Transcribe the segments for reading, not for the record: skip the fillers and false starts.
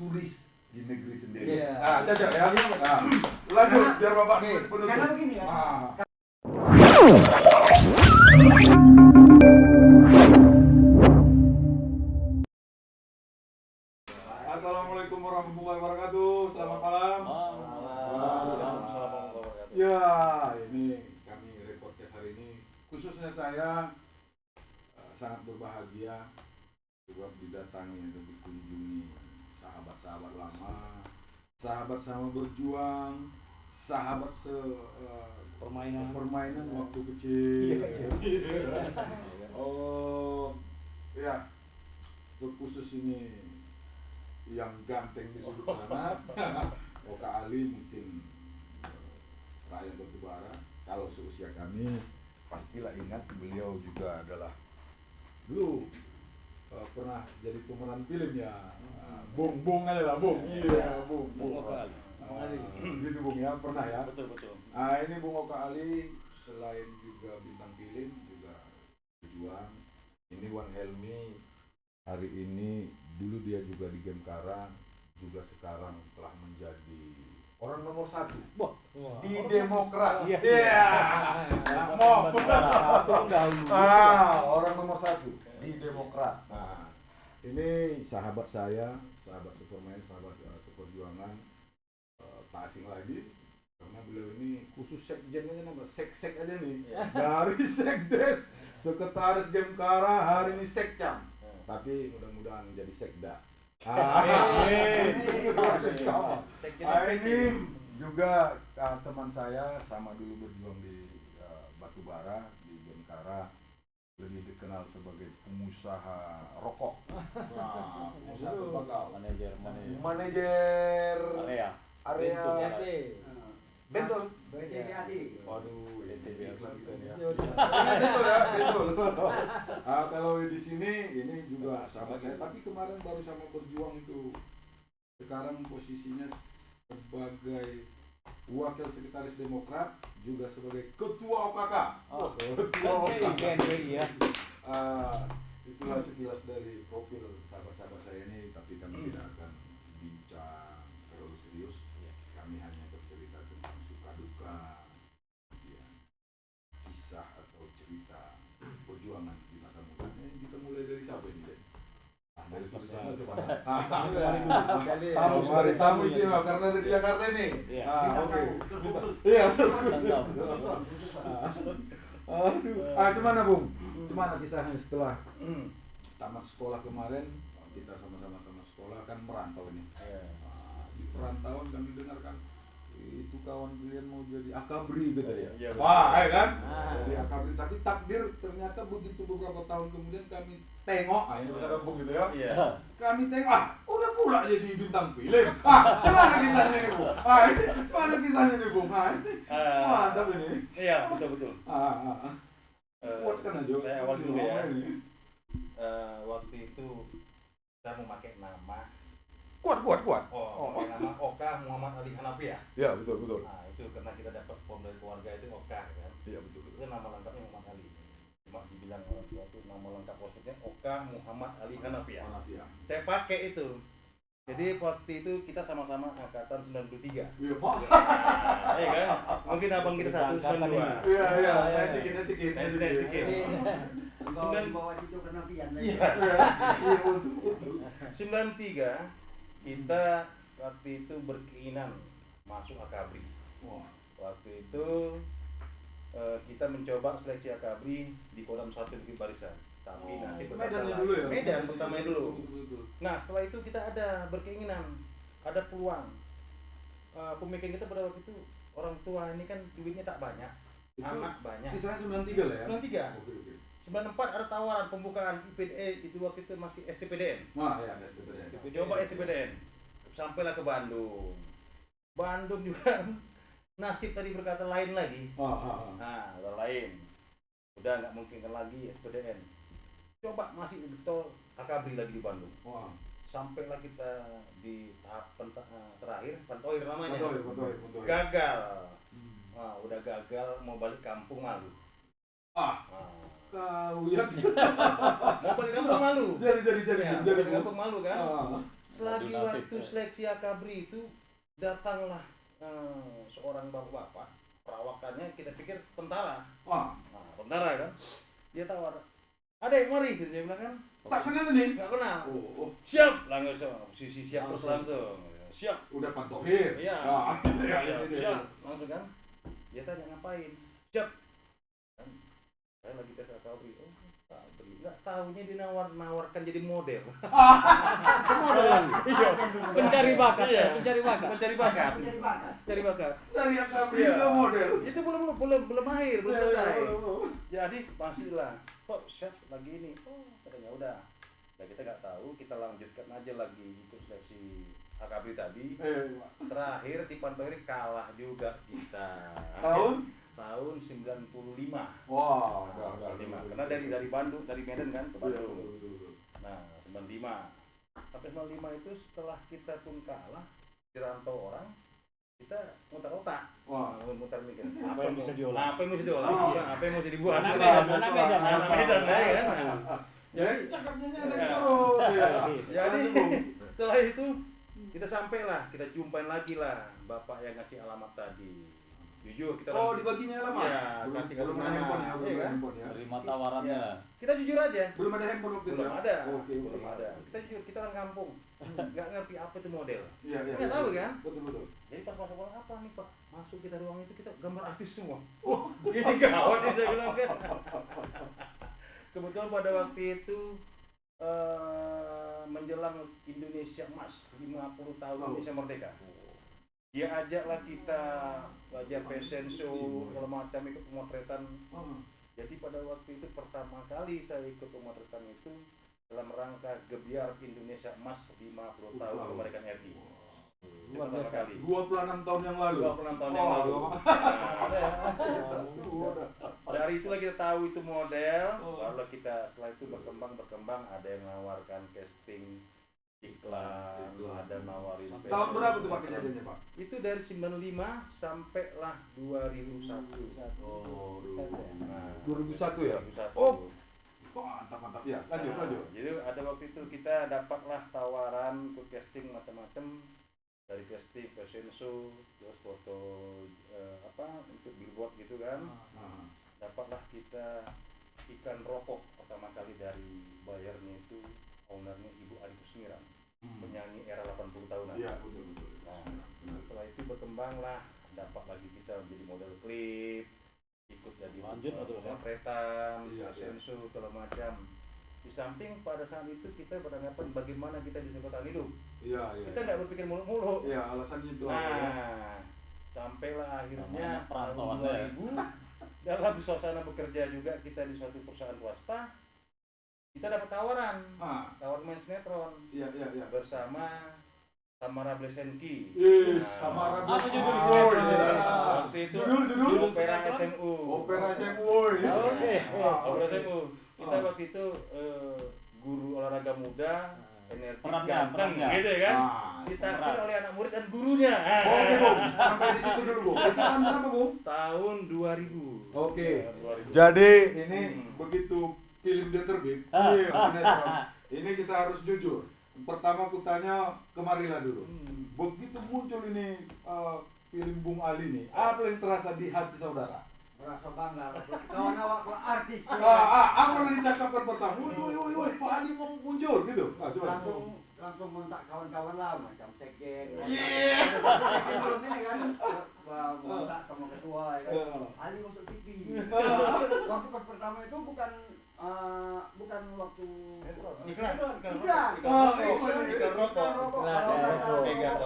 turis di negeri sendiri. Iya. Cocok ya. Lanjut biar Bapak penutup. Karena begini ya. Assalamualaikum warahmatullahi wabarakatuh. Selamat malam. Ya, ini kami Reportcast hari ini khususnya saya sangat berbahagia sebab didatangi dan dikunjungi sahabat-sahabat lama, sahabat-sahabat berjuang, sahabat permainan waktu kecil. Oh, ya, terkhusus ini yang ganteng di sudut sana, Oka Ali mungkin rakyat Batubara. Kalau seusia kami pastilah ingat beliau juga adalah dulu pernah jadi pemeran film ya. Bung aja lah, Bung. Iya, Bung Oka Ali. Gitu Bung ya, pernah ya? Betul. Ini Bung Oka Ali selain juga bintang film juga berjuang. Ini Wan Helmi hari ini, dulu dia juga di Gemkara, juga sekarang telah menjadi orang nomor 1 di Demokrat. Iya. Orang nomor 1 di Demokrat. Nah, ini sahabat saya, sahabat Superman, sahabat seperjuangan, tak asing lagi karena beliau ini khusus sekjen aja, nama sek aja nih. Dari sekdes, sekretaris Gemkara, hari ini sekcam. Tapi mudah-mudahan menjadi sekda. Ini juga teman saya, sama dulu berjuang di Batubara, di Gemkara, lebih dikenal sebagai pengusaha rokok. Pengusaha tembakau. Manajer area Bentul. Waduh, iklan kita nih ya. Betul. Kalau di sini ini juga sahabat saya, tapi kemarin baru sama berjuang itu. Sekarang posisinya sebagai wakil sekretaris Demokrat, juga sebagai ketua OKK. Ketua OKK. Itulah sekilas dari profil sahabat-sahabat saya ini, tapi kami tidak akan bincang terlalu serius. Kami hanya bercerita tentang suka duka, kisah atau cerita perjuangan di masa muda. Kita mulai dari siapa ini? Dari sudut sana coba. Tamu istimewa karena dari Jakarta ini. Oke. Iya, gimana Bung? Gimana kisahnya setelah tamat sekolah kemarin? Kita sama-sama tamat sekolah kan merantau ini. Di perantauan kami dengarkan itu kawan kalian mau jadi akabri gitu ya. Kan? Jadi akabri, tapi takdir ternyata begitu beberapa tahun kemudian kami tengok, ini bahasa kampung gitu ya. Kami tengok, udah pula jadi bintang film. Gimana kisahnya ini, Bung? Gimana kisahnya ini, Bung? Mantap ini. Iya, betul. Kuatkan aja. Saya awal dulu ya. Waktu itu saya memakai nama Kuat. pakai nama Oka Muhammad Ali Hanafi ya. Ya, betul. Nah, itu karena kita dapat form dari keluarga itu Oka kan. Iya, betul. Itu nama lengkapnya Muhammad Ali. Cuma dibilang orang tua itu nama lengkap maksudnya Oka Muhammad Ali Hanafi ya. Saya pakai itu. Jadi waktu itu kita sama-sama angkatan 93. Iya, Pak. Iya kan? Mungkin abang kita 192. Iya. Nasikin. Di bawah situ kenapian. Iya. 93 kita waktu itu berkeinginan masuk akabri. Waktu itu kita mencoba seleksi akabri di Kodam 1 Bukit Barisan. Tapi nasib Medannya dulu ya? Medan pertamanya dulu. Betul. Nah setelah itu kita ada berkeinginan, ada peluang. Pemikiran kita pada waktu itu orang tua ini kan duitnya tak banyak, anak banyak. Kisahnya 93 lah ya? 93. Oke. 94 ada tawaran pembukaan IPDE, itu waktu itu masih STPDN. Ya, STPDN. Coba STPDN. Sampailah ke Bandung. Bandung juga nasib tadi berkata lain lagi. Nah, lain. Udah nggak mungkin lagi SPDN. Coba masih betul akabri lagi di Bandung. Sampailah kita di tahap terakhir, Pantoir namanya. Pantoir. Gagal. Udah gagal, mau balik kampung malu. Kau ya. Mau balik kampung malu. Jadi. Balik kampung malu kan. selagi waktu seleksi akabri itu datanglah seorang bapak-bapak, perawakannya kita pikir tentara. Nah, tentara kan, dia tawar, adek mari, gitu dia bilang kan. Tak kenal nih? Nggak kenal. Siap, langsung posisi siap terus langsung. Siap. Udah pantohir. Iya. Siap, langsung kan. Dia tanya ngapain? Siap. Kan, saya lagi tes akabri. Oh, akabri. Nggak tahunya dia nawarkan jadi model. Model lagi. Iya. Pencari bakat. Iya. Pencari bakat. Mencari bakat. Mencari bakat. Dari akabri Iya. ke model. Itu belum akhir, belum selesai. Jadi pastilah. Kok chef lagi ini? Oh, katanya udah. Ya kita nggak tahu, kita lanjutkan aja lagi ikut seleksi akabri tadi. Terakhir di Pantohir kalah juga kita. Tahun 95. Wah, Nah, 95. Karena dari Bandung, dari Medan kan ke Bandung. Nah, 95. Sampai 95 itu setelah kita pun kalah, dirantau orang, kita muter-otak. Wah, muter mikir. Apa yang bisa diolah? Apa yang bisa diolah? Apa yang mau jadi buah? Anak Medan, anak Medan. Anak Medan ya kan. jadi cakapnya saya Iya. turun. Jadi setelah itu kita sampailah, kita jumpain lagi lah bapak yang ngasih alamat tadi. Jujur kita Dibaginya lama? Iya, belum ada handphone ya, belum ada handphone ya. Terima tawarannya. Kita jujur aja. Belum ada handphone waktu itu. Belum ada. Oke, Belum ada. Kita jujur, kita orang kampung. Nggak ngerti apa itu model. Iya. Nggak tahu kan? Betul. Jadi pas masuk apa nih Pak? Masuk kita ruang itu kita gambar artis semua. Ini gawat nih saya bilang kan. Kebetulan pada waktu itu menjelang Indonesia Emas 50 tahun Indonesia Merdeka. Dia ajaklah kita belajar fashion show, segala macam, ikut pemotretan. Jadi pada waktu itu pertama kali saya ikut pemotretan itu dalam rangka gebiar Indonesia Emas 50 tahun kemerdekaan RI. Itu pertama kali. 26 tahun yang lalu. 26 tahun yang lalu. Dari itulah kita tahu itu model. Lalu kita setelah itu berkembang, ada yang menawarkan casting iklan, ada nawarin. Tahun berapa tuh Pak kejadiannya Pak? Itu dari 95 sampailah 2001. Nah, 2001 ya? 2001. Oh, mantap ya. Lanjut. Jadi ada waktu itu kita dapatlah tawaran untuk casting macam-macam, dari casting fashion show, terus foto untuk billboard gitu kan. Dapatlah kita ikan rokok pertama kali dari bayarnya itu ownernya Ibu Ari Kusmiran, penyanyi era 80 tahunan. Iya, betul. Nah, setelah itu berkembanglah, dapat lagi kita menjadi model klip, ikut jadi pemotretan, fashion show, segala macam. Di samping pada saat itu kita beranggapan bagaimana kita bisa bertahan hidup. Iya. Kita nggak berpikir muluk-muluk. Iya, alasannya itu. Sampailah akhirnya tahun 2000 dalam suasana bekerja juga kita di suatu perusahaan swasta. Kita dapat tawaran main sinetron. Iya. Bersama Tamara Blesenki. Tamara Apa judul Blesenki. Waktu itu Judul Opera SMU. Opera SMU. Oke. Opera SMU. Kita waktu itu guru olahraga muda, energi ganteng, gitu kan? Ditaksir oleh anak murid dan gurunya. Oke, Bung. Sampai di situ dulu, Bung. Itu tahun berapa, Bung? Tahun 2000. Oke. 2000. Jadi ini begitu film dia terbit, sinetron. Ini kita harus jujur. Pertama aku tanya kemarilah dulu. Begitu muncul ini film Bung Ali nih, apa yang terasa di hati saudara? Merasa bangga. Kawan awak artis. Apa yang dicakapkan pertama? Woi, Pak Ali mau muncul gitu. Coba. Langsung kontak kawan-kawan lah macam sekjen. Iya. Sekjen belum ini kan. Kontak sama ketua ya kan. Ali masuk TV. Waktu pas pertama itu bukan waktu Iklan rokok.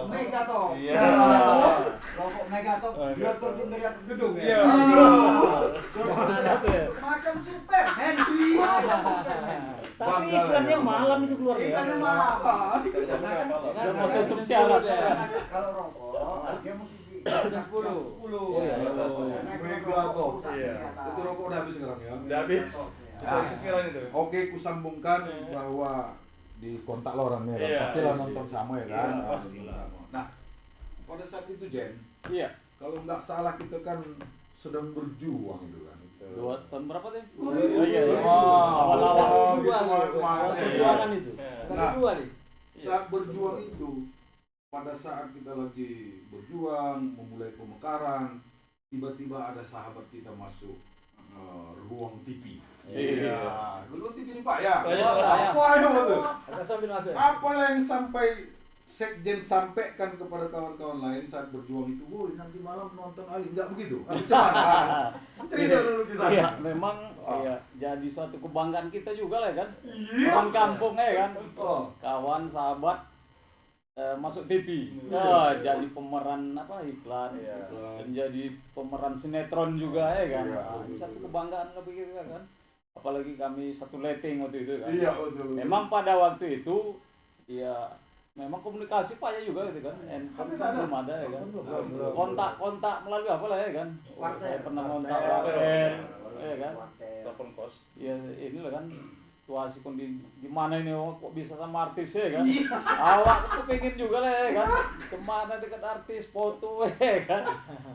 Megatop. Iya. Rokok Megatop. Dia turun dari atas gedung. Iya. Macam Superman. Tapi iklannya malam itu keluar ya. Iklannya malam. Sudah mau tutup siaran. Kalau rokok dia mesti di 10. Megatop. Iya. Itu rokok udah habis sekarang ya? Udah habis. Itu. Oke, kusambungkan bahwa di kontak lo orangnya kan? Pastilah nonton sama ya kan? Iya, pastilah. Nah, pada saat itu Jen, Iya. kalau nggak salah kita kan sedang berjuang itu kan. Tahun berapa teh? Iya. Awal-awal Awal-awal perjuangan itu. Nah, Kedua nih. Saat berjuang itu, pada saat kita lagi berjuang, memulai pemekaran, tiba-tiba ada sahabat kita masuk ruang TV. Iya. Dulu TV ini Pak ya. Iya, Apa yang betul? Ada sambil masuk. Apa yang sampai Sekjen sampaikan kepada kawan-kawan lain saat berjuang itu, woi nanti malam nonton Ali, enggak begitu? Atau cuman cerita dulu kisahnya. Iya, memang iya, jadi suatu kebanggaan kita juga lah kan. Iya. Orang kampung ya kan. Oh. Kawan, sahabat masuk TV. Jadi pemeran apa iklan, Iya. dan jadi pemeran sinetron juga ya kan. Iya, Ini betul, satu betul. kebanggaan lebih kita kan. Apalagi kami satu letting waktu itu kan. Iya betul. Memang pada waktu itu ya memang komunikasi payah juga gitu kan. Handphone Tapi tak ada. belum ada ya kan. Belum. Kontak melalui apa lah ya kan. Wartel. Saya pernah kontak Wartel. wartel ya kan. Telepon kos. Ya inilah kan situasi gimana ini kok bisa sama artis ya kan. Awak tuh pengen juga lah ya kan. Kemana dekat artis foto ya kan.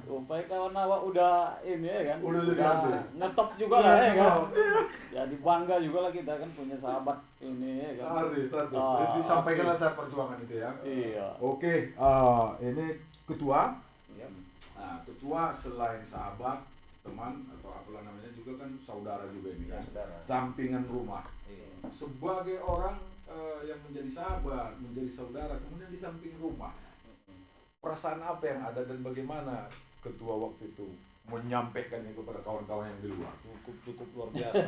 Supaya kawan awak udah ini ya kan. Udah jadi artis. Ngetop juga lah ya kan. Jadi bangga juga lah kita kan punya sahabat ini ya kan. Artis. Ah, Disampaikanlah artis. saat perjuangan itu ya. Iya. Oke, ini ketua. Iya. Nah, ketua selain sahabat, teman atau apalah namanya juga kan saudara juga ini kan. Saudara. Sampingan rumah. Iya. Sebagai orang yang menjadi sahabat, menjadi saudara, kemudian di samping rumah. Perasaan apa yang ada dan bagaimana ketua waktu itu menyampaikannya kepada kawan-kawan yang di luar? Cukup luar biasa.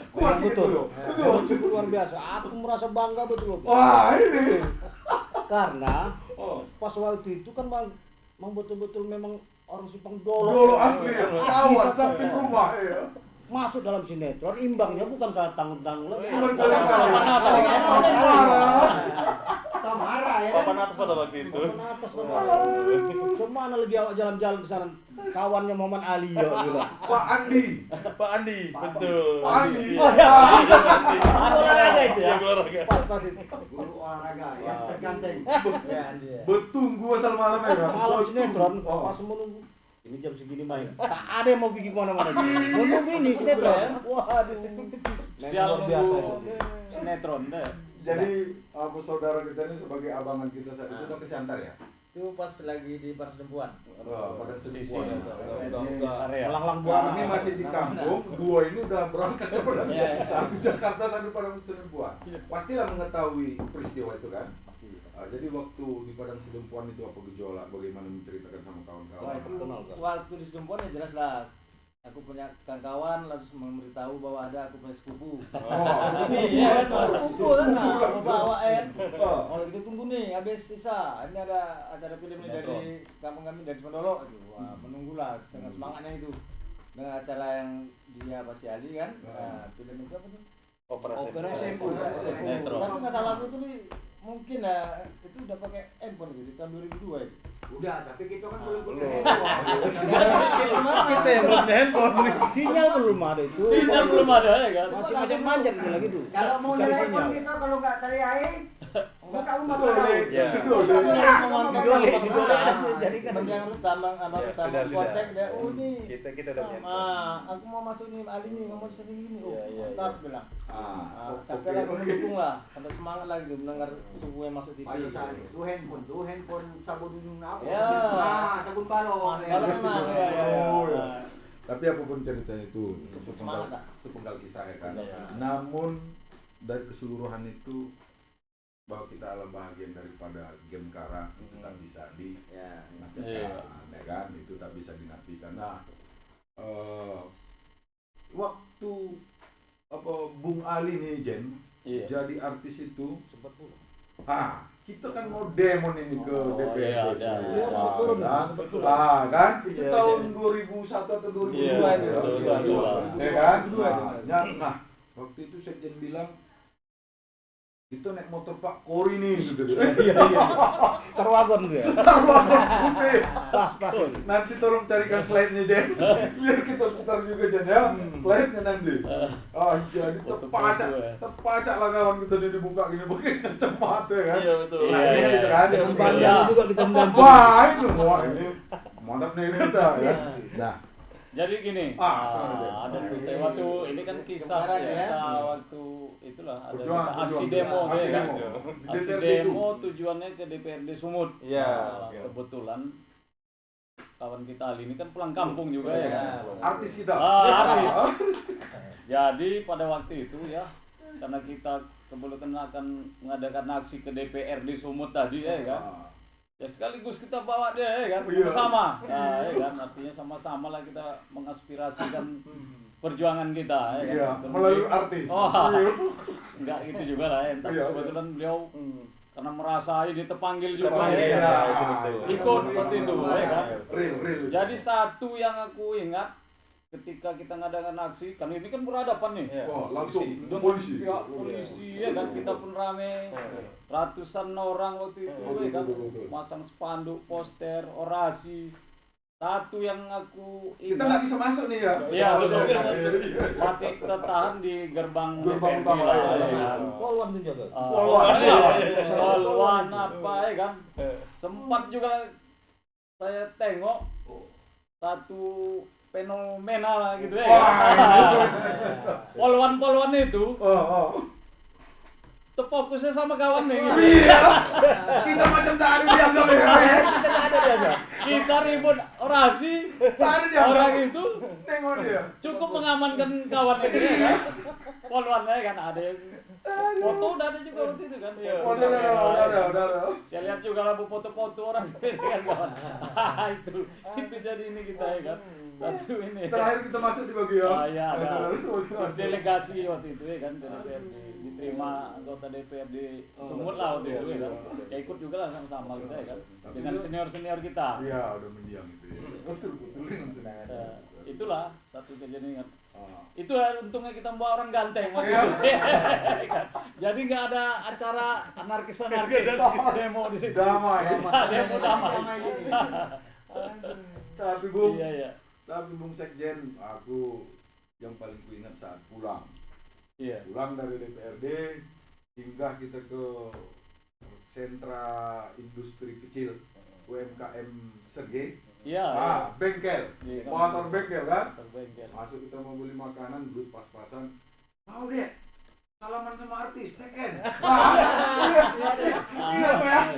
Kuat gitu loh. Cukup luar biasa. Aku merasa bangga betul. Wah, ini. Karena Oh, pas waktu itu kan Mang betul-betul memang orang Supang Dolo. dulu asli ya. Kawan samping rumah ya. Masuk dalam sinetron, imbangnya bukan ke tanggung-tanggung lagi. Bukan ke Tamara ya. Papan atas pada waktu itu. Papan atas Semana lagi awak jalan-jalan ke sana. Kawannya Muhammad Ali ya bilang. Pak Andi. Pak Andi, betul. Pak Andi. Oh, ya. Olahraga itu ya. Olahraga. Pas itu. Guru olahraga yang terganteng. Ya, Andi ya. Betunggu asal malam ya kan? Malam sinetron, Oh. pas menunggu ini jam segini main. Tak ada yang mau pergi kemana-mana. Menunggu ini sinetron. Waduh. Sial Luar biasa itu. sinetron deh. Jadi apa saudara kita ini sebagai abangan kita saat itu udah kesantar ya? Itu pas lagi di Paras Dempuan. Pada Sisi, sesuatu. udah. Area. Lang-lang buana. Ini masih di kampung, dua ini udah berangkat ke Padang. Iya, iya. Satu Jakarta, satu Padang Sidempuan. Pastilah mengetahui peristiwa itu kan? Pasti. Jadi waktu di Padang Sidempuan itu apa gejolak? Bagaimana menceritakan sama Wah, kawan-kawan? itu waktu di Dempuan ya jelas lah. Aku punya kawan langsung memberitahu bahwa ada aku punya sepupu. Iya kan, sepupu kan, nah, bawa kan. Kalau gitu tunggu nih, habis sisa. Ini ada acara film nih dari kampung kami dari Semendolo. Aduh, wah, menunggulah setengah semangatnya itu. Dengan acara yang dia pasti Ali kan. Nah, film itu apa tuh? Opera SMP. Sinetron. Tapi nggak salah aku tuh nih mungkin lah itu udah pakai handphone gitu di tahun 2002 ya. Udah, tapi kita kan belum belum. Kita yang belum handphone. Sinyal belum ada itu. Sinyal belum ada ya kan. Masih manjat gitu lagi tuh. Kalau mau Cari telepon sinyal. kita kalau nggak cari air, buka rumah Betul, tahu. Dik. Ya. Betul. Jadi kan Mending harus tambang abang Ya, tambang sudah, kontak sudah. deh. Oh nih. Kita udah punya. Aku mau masuk nih Ali nih, ngomong sini gini. Oh, Iya, iya, mantap iya. bilang. Oke, Sampai lagi oke. mendukung lah, sampai semangat lagi mendengar subuh yang masuk TV. Pada saat itu handphone sabun apa? Ya. Nah, sabun balon. Kalau memang ya, ya. Oh, ya. Nah, Tapi apapun ceritanya itu Semangat, Kak. sepenggal kisah ya kan. Iya. Namun dari keseluruhan itu bahwa kita adalah bagian daripada game Kara itu tak bisa Ya. dinafikan, ya kan? Itu tak bisa dinafikan. Nah, waktu apa Bung Ali nih Jen Iya. jadi artis itu, sempat pulang. kita kan mau demo ini ke Oh, DPRD. iya, iya. Betul. Kan? Itu Iya, tahun 2001 atau 2002 Iya, ya. betul, Iya, betul. ya kan? Dua. Nah, waktu itu Sekjen bilang itu naik motor Pak Kori nih gitu. Iya. Terwagon dia. Pas. Nanti tolong carikan slide-nya Jen. Biar kita putar juga Jen ya. Slide-nya nanti. Jadi terpacak lah kawan kita dibuka gini pakai kacamata ya kan. Iya, betul. Nah, Iya, ini gitu kan. Dengan Iya. banyak juga kita mendampingi. Wah, itu wah ini mantap nih kita ya. Nah, Jadi gini, ada tuh waktu ini kan kisah Kemarin ya, ya. kita waktu itulah ada Perjuangan, kita aksi perjuangan. demo Aksi ya kan. demo. Aksi DPRD demo Sumut. tujuannya ke DPRD Sumut. Iya. Nah, kebetulan kawan kita Ali ini kan pulang kampung juga ya kan. Artis kita. Artis. Jadi pada waktu itu ya, karena kita kebetulan akan mengadakan aksi ke DPRD Sumut tadi ya kan. Ya sekaligus kita bawa dia ya kan bersama. Nah, ya kan artinya sama-sama lah kita mengaspirasikan perjuangan kita ya kan. Iya, Terus melalui dia- artis. Oh, Iya. enggak gitu juga lah ya. Entah Iya, kebetulan beliau karena merasa ini terpanggil juga Terpanggil, ya. ya, itu betul. Ikut seperti itu ya kan. Real. Jadi satu yang aku ingat ketika kita ngadakan aksi, kan ini kan berhadapan nih. Iya. Wah, langsung Dengan polisi. pihak polisi ya kan, kita pun rame ratusan orang waktu itu ya kan, betul. masang spanduk, poster, orasi. Satu yang aku Kita ingat nggak bisa masuk nih ya. Iya, betul. Iya. masih tertahan di gerbang Gerbang DPRD utama, lah, ya. ya kan. Polwan tuh jaga. Polwan apa ya kan. Sempat juga saya tengok satu fenomena lah gitu ya. Polwan-polwan itu terfokusnya sama kawan nih. Iya. Kita macam tak ada dianggap ya. Kita ribut orasi, Tak ada dianggap. orang itu Tengok dia. cukup mengamankan kawan itu ya kan. Polwannya kan ada yang foto udah ada juga waktu itu kan. Oh, udah. Saya lihat juga lah foto-foto orang dengan kawan. itu jadi ini kita ya kan. Satu ini. Terakhir kita masuk di bagian. Oh iya ada delegasi waktu itu ya kan dari DPRD, diterima anggota DPRD Sumut lah waktu itu ya kan. Ya ikut juga lah sama-sama kita ya kan. Dengan senior-senior kita. Iya, udah mendiang itu ya. Betul. Itulah satu kejadian. Ah. Itu untungnya kita bawa orang ganteng waktu Iya. itu. Jadi nggak ada acara anarkis demo di situ. Damai. Demo damai. Tapi Bung, Iya. tapi Bung Sekjen, aku yang paling kuingat saat pulang. Iya. Pulang dari DPRD, singgah kita ke sentra industri kecil UMKM Sergei. Iya. Bengkel. Iya, kan. Pasar bengkel kan? Pasar bengkel. Masuk kita mau beli makanan, duit pas-pasan. Mau deh. Salaman sama artis, Teken. Iya, Pak.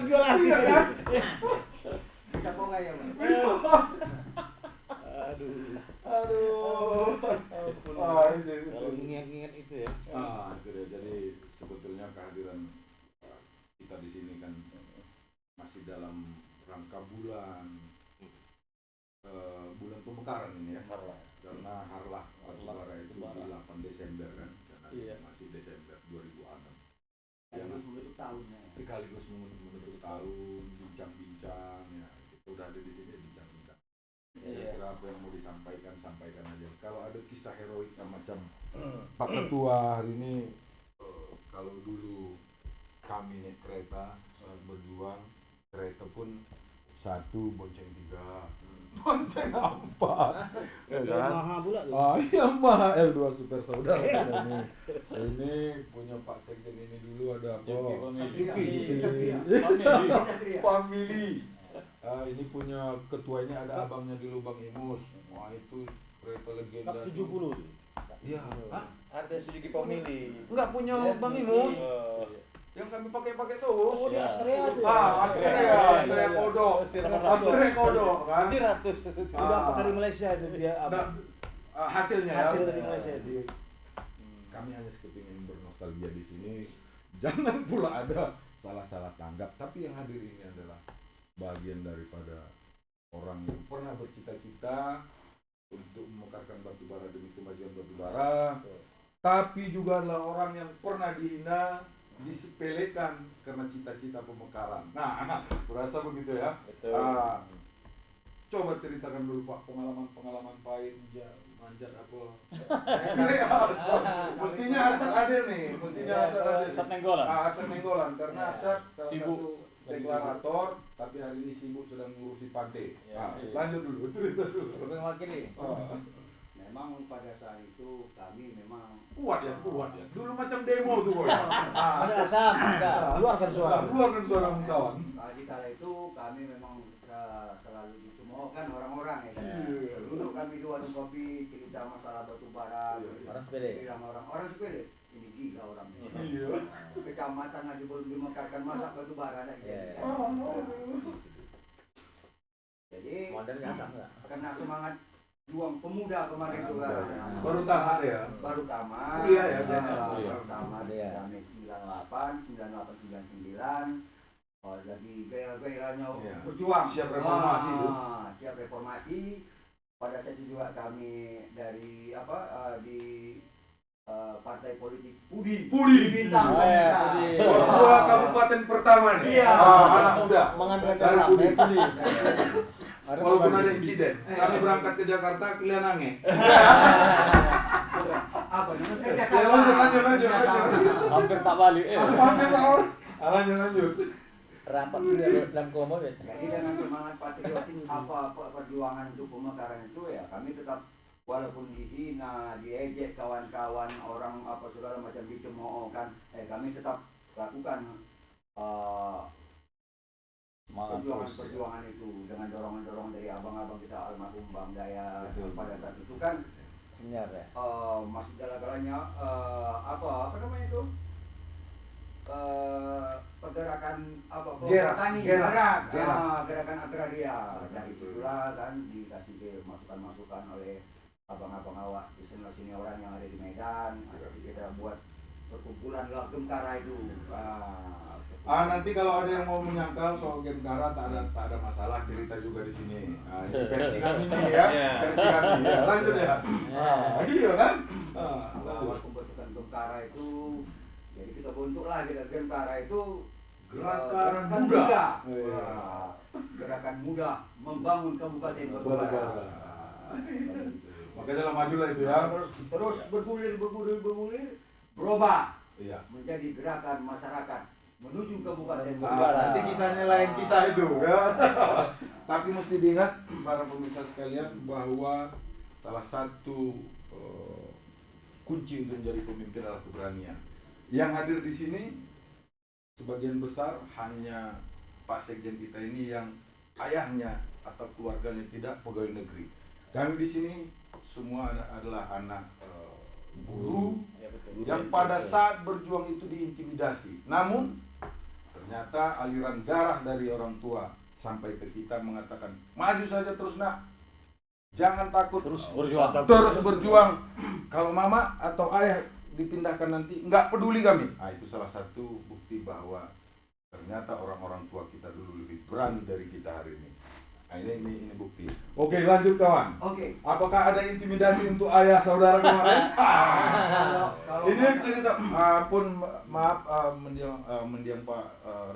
Jual artis. Iya kan? Siapa nggak ya, Bang? Aduh. Kalau ingat-ingat itu ya. Itu dia. Jadi sebetulnya kehadiran kita di sini kan masih dalam rangka bulan pemekaran ini ya. Karena Harlah Batubara itu di 8 Desember kan. Karena Iya. masih Desember 2006. Yang menutup tahun ya. Sekaligus menutup tahun, bincang-bincang ya. Kita udah ada di sini bincang-bincang. Kira-kira apa yang mau sampaikan aja. Kalau ada kisah heroik macam Pak Ketua hari ini, kalau dulu kami naik kereta berjuang, kereta pun 1 bonceng 3, bonceng 4, ya kan? Mahal pula tuh. Iya mah L2 super saudara ini. Ini punya Pak Sekjen ini dulu ada apa? Family. Ini punya ketuanya ada abangnya di Lubang Imus. Wah itu kereta legenda. Kap 70 tuh. Iya. Hah? Ada Suzuki Family. Enggak punya Bang Imus. Oh. Yang kami pakai terus. Oh, di Astrea tuh. Astrea Kodo. Astrea Kodo kan. 100. Udah apa dari Malaysia itu dia Nah, apa? hasilnya ya. Hasil dari Malaysia itu. Kami hanya sekepingin bernostalgia di sini. Jangan pula ada salah-salah tanggap. Tapi yang hadir ini adalah bagian daripada orang yang pernah bercita-cita untuk memekarkan batubara demi kemajuan batubara, tapi juga adalah orang yang pernah dihina, disepelekan karena cita-cita pemekaran. Nah, berasa begitu ya. Betul. Coba ceritakan dulu Pak pengalaman pahit, manjat apa? Mestinya Arsad ada nih, Arsad Nenggolan. Arsad Nenggolan karena Arsad salah Sibuk. satu deklarator, tapi hari ini sibuk sedang ngurusi pantai. Ya, Lanjut dulu, cerita dulu. Sebagai wakil nih. Ah. Memang pada saat itu kami memang Kuat ya. Dulu macam demo tuh boy. Ada asam, enggak. Keluarkan suara. Keluarkan suara kawan. Di kala itu kami memang selalu dicemoohkan orang-orang ya kan. Iya. Dulu kami di warung kopi cerita masalah batu bara, Orang sepele. bilang orang sepele. Ini gila orangnya. Iya. Kecamatan aja belum dimekarkan masak batu bara ada Iya. Jadi Modern asam enggak? kena semangat juang pemuda kemarin juga. Baru tamat ya. Baru tamat. Kuliah ya, Baru tamat Iya. kami 98, 99. Lagi gairah-gairahnya Iya. berjuang. Siap reformasi itu. Siap reformasi. Pada saat itu juga kami dari di partai politik Pudi. Bintang. Oh, iya, Pudi. Papua kabupaten pertama nih. Iya. Anak muda. Mengandalkan Dari asam, Pudi. Pudi. Walaupun ada insiden, kami berangkat ke Jakarta, kalian aneh. Apa namanya? Ya, lanjut. Hampir tak balik. Lanjut. Rapat juga dalam kelompok ya. Jadi dengan semangat patriotik apa perjuangan untuk pemekaran itu ya kami tetap walaupun dihina, diejek kawan-kawan orang segala macam dicemoohkan, kami tetap lakukan perjuangan itu dengan dorongan dari abang-abang kita almarhum Bang Daya. Pada saat itu kan Senyar ya. masuk galanya apa namanya itu pergerakan gerakan agraria. Dari situlah kan dikasih masukan oleh abang-abang awak di senioran yang ada di Medan. Kita buat perkumpulan lah Gemkara itu. Nanti kalau ada yang mau menyangkal soal Gemkara tak ada masalah, cerita juga di sini. Versi kami ini ya. Versi kami ya. Lanjut ya. Iya kan? Awal pembentukan Gemkara itu jadi kita bentuklah Gemkara itu Gerakan muda. Gerakan muda membangun Kabupaten Batubara. Makanya lah maju lah itu ya. Terus bergulir berubah Iya. menjadi gerakan masyarakat menuju Kabupaten Nanti Batubara. kisahnya lain kisah itu ya. Tapi mesti diingat para pemirsa sekalian bahwa salah satu kunci untuk menjadi pemimpin adalah keberanian. Yang hadir di sini sebagian besar hanya Pak Sekjen kita ini yang ayahnya atau keluarganya tidak pegawai negeri. Kami di sini semua adalah anak guru yang pada saat berjuang itu diintimidasi. Namun ternyata aliran darah dari orang tua sampai ke kita mengatakan maju saja terus nak, jangan takut, Terus berjuang. Kalau mama atau ayah dipindahkan nanti nggak peduli kami. Itu salah satu bukti bahwa ternyata orang-orang tua kita dulu lebih berani dari kita hari ini. Ini bukti. Oke, lanjut kawan. Oke. Apakah ada intimidasi untuk ayah saudara kemarin? Kalau Ini cerita maaf mendiang Pak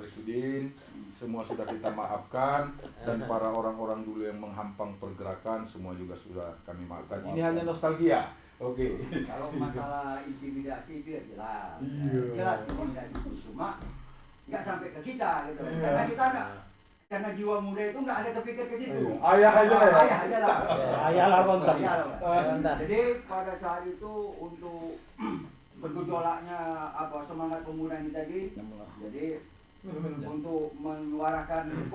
Resudin, semua sudah kita maafkan, dan para orang-orang dulu yang menghampang pergerakan semua juga sudah kami maafkan. Ini hanya nostalgia. Oke. Kalau masalah intimidasi itu ya jelas. Iya. Jelas intimidasi itu cuma nggak sampai ke kita gitu. Iya. Karena kita nggak, karena jiwa muda itu nggak ada kepikir ke situ. Ayah aja lah ya. Ayah aja lah. Ayah lah kontak. Ayah lah. Jadi pada saat itu untuk bergejolaknya semangat pemuda ini tadi, jadi untuk menyuarakan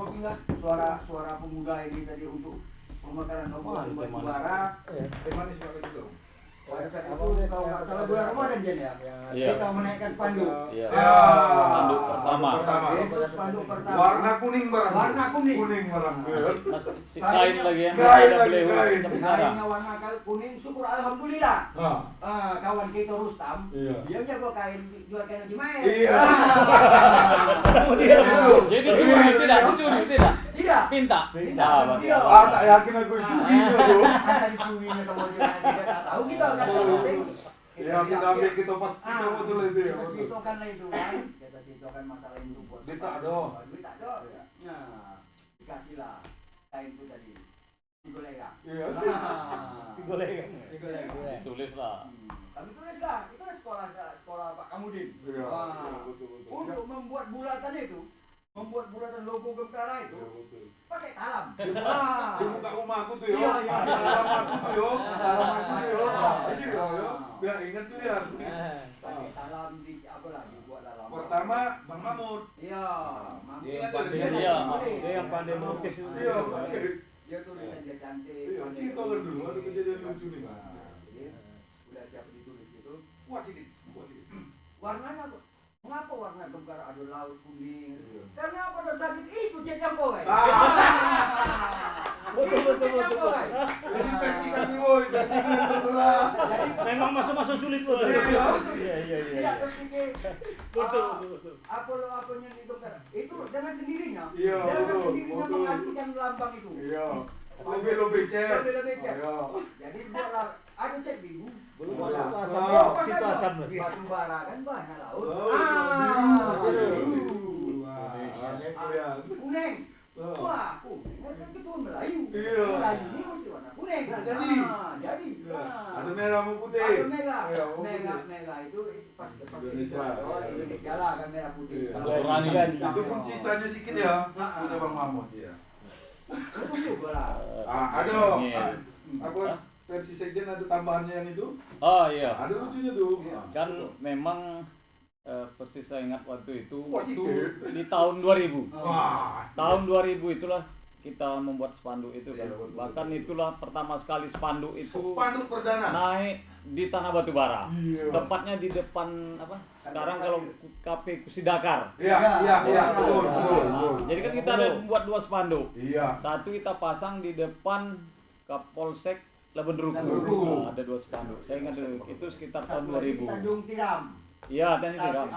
suara pemuda ini tadi untuk pemekaran Kabupaten Batubara. Manis pakai juga. Pada saat itu kalau nggak salah bulan Ramadan Jen ya, Iya. kita menaikkan spanduk. Iya. Spanduk pertama. Itu spanduk pertama. Warna kuning barang. Warna kuning. Kuning barang. Si kain lagi ya. Kain Ada lagi, beliau kain. macam sekarang. Kainnya warna kuning, syukur alhamdulillah. Kawan kita Rustam, Iya. dia jago jual kain di main. Iya. Jadi dicuri tidak? Tidak. Minta. Tidak. Dia. Tak yakin aku curi itu. Ada dicuinya sama dia, tidak tahu kita kan. Ya kita ambil kita pas kita betul itu ya. Kita citokan lah itu kan. Kita citokan masalah itu buat. Duit tak ada. Duit tak ada. Ya. Nah, dikasihlah kain itu tadi. Digolegang. Iya. Digolegang. Digolegang. Tulis lah. Kami tulislah, itu kan sekolah Pak Kamudin. Iya. Wah. Betul. Untuk membuat bulatan itu, membuat bulatan logo Gemkara itu pakai talam. Di muka rumahku tuh yo. Iya. Halamanku tuh yo. Halamanku tuh yo. Ini yo. Nggak ingat tuh ya. Pakai talam di apa lah dibuat dalam. Pertama Bang Mamut. Iya, Dia Ingat yang tuh, pandai, dia Iya, dia yang pandai melukis itu. Iya, oke. Dia tulisan dia cantik. Iya, pandai cerita kan dulu, ada kejadian lucu nih. Jadi udah siap ditulis gitu. Kuat sedikit, kuat sedikit. Warnanya apa? Mengapa warna Gemkara ada laut kuning? Iya. Karena pada saat itu cek yang boy. Betul. Jadi versi kami woi, versi kami terserah. Memang masuk sulit loh. Iya. Tidak terpikir. Betul. Apanya di Gemkara? Itu dengan sendirinya. Iya, Dengan betul, sendirinya betul. menggantikan lambang itu. Iya. Lobe cek. Lobe cek. Iya. Jadi buatlah ada cek biru. Belum Iya. masuk asam. Oh, Situ asam. Batu bara kan banyak laut. Biru. Wah, aneh kalian. Kuning. Oh. Wah, kuning kan ketua Melayu. Iya. Melayu ini mesti warna kuning. Nggak jadi. Jadi. Ada merah sama putih. Ada merah. Iya, oh, Merah itu pas Indonesia. Oh, Indonesia lah kan merah putih. Iya. Kalau Berani. Itu pun sisanya sedikit ya. Udah Bang Mamut ya. itu juga lah. Ada. Iya. Aku versi sekjen ada tambahannya yang itu. Oh iya. Ada lucunya tuh. Kan memang persis saya ingat waktu itu Wah, waktu sikit. di tahun 2000. Wah. Tahun 2000 itulah kita membuat spanduk itu kan. Iya, betul, Bahkan betul. itulah pertama sekali spanduk itu Spanduk perdana. naik di Tanah Batubara. Iya. Tepatnya di depan apa? Sekarang kalau KP Kusidakar. Iya, betul. Jadi kan kita ada buat 2 spanduk. Iya. Satu kita pasang di depan Kapolsek Labendruku. Labendruku. Ada 2 spanduk. Saya ingat dulu, itu sekitar tahun Satu lagi 2000. Tanjung Tiram. Iya, dan itu kan.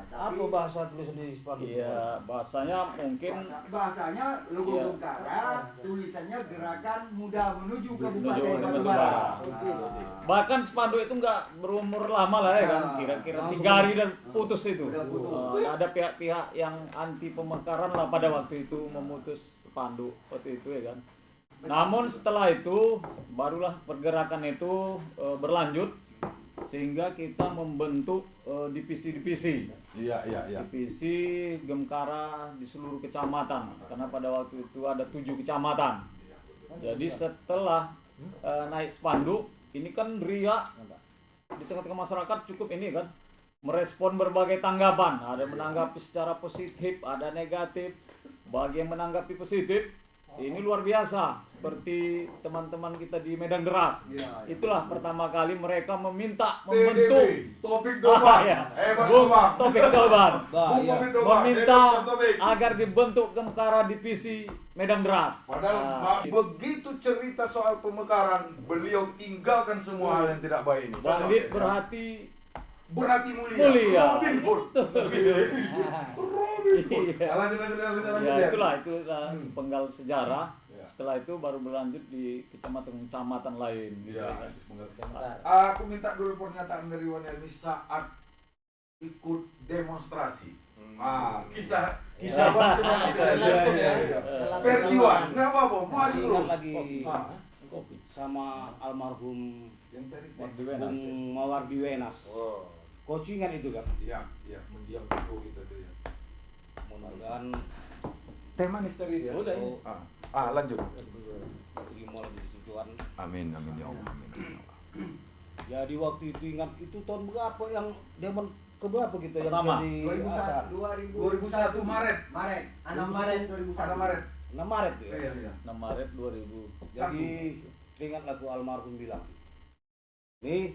Apa bahasa tulisan di spanduk? Iya, bahasanya mungkin Bahasanya logo Iya. Gemkara, tulisannya Gerakan Muda Menuju Kabupaten Menuju Batubara. bahkan spanduk itu nggak berumur lama lah ya kan, kira-kira 3 hari dan putus itu. Udah putus. Ada pihak-pihak yang anti pemekaran lah pada waktu itu memutus spanduk waktu itu ya kan. Namun setelah itu barulah pergerakan itu berlanjut sehingga kita membentuk divisi-divisi. Iya. Divisi Gemkara di seluruh kecamatan karena pada waktu itu ada 7 kecamatan. Jadi setelah naik spanduk ini kan riak di tengah-tengah masyarakat cukup ini kan merespon berbagai tanggapan. Ada menanggapi secara positif, ada negatif. Bagi yang menanggapi positif ini luar biasa seperti teman-teman kita di Medan Deras. Itulah pertama kali mereka meminta membentuk Topik Doban. ya. Bang Bung Doban. Topik Doban Bung Topik Doban. meminta Topik. agar dibentuk Gemkara divisi Medan Deras. Padahal begitu cerita soal pemekaran, beliau tinggalkan semua hal yang tidak baik ini. Cocok, Bandit ya? berhati mulia. Robin Hood. Iya. Lanjut Ya itulah sepenggal sejarah. Ya. Setelah itu baru berlanjut di kecamatan-kecamatan lain. Iya. Bentar. Aku minta dulu pernyataan dari Wan Helmi saat ikut demonstrasi. Kisah Wan coba versi Wan. Enggak apa-apa, mau aja terus. Ingat lagi Kopi. sama almarhum Yang cari Wardi Wenas. Bung Mawardi Wenas. Oh. Coach ingat itu kan? Iya, mendiam itu gitu tuh ya. Mudah-mudahan Tema misteri dia. Udah, oh, Lanjut. terima lagi di situan. Amin ya Allah. Amin. Jadi waktu itu ingat itu tahun berapa yang zaman keberapa kita yang Pertama. jadi asal? 2001 Maret. 6 Maret 2001. Pada Maret. 6 Maret ya. Iya. 6 Maret 2000. Jadi ingat lagu almarhum bilang, nih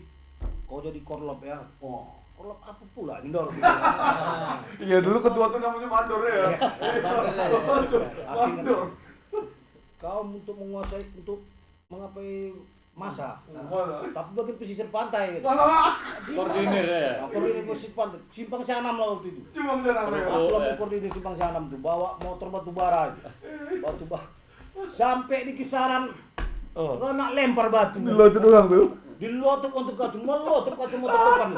kau jadi korlop ya. Oh, korlop apa pula ini Dor? Iya dulu ketua tuh namanya Mandor ya. Mandor. Kau untuk menguasai untuk mengapai masa, Mana? tapi bagian pesisir pantai. Gitu. Koordinir ya. Nah, koordinir pesisir pantai, simpang Sianam lah waktu itu. Cuma jalan ya. Oh, Aku ya. koordinir simpang Sianam tuh, bawa motor batu bara, sampai di kisaran, kena lempar batu. Itu doang tuh. Dilotok untuk kacu, melotok kacu motor depan.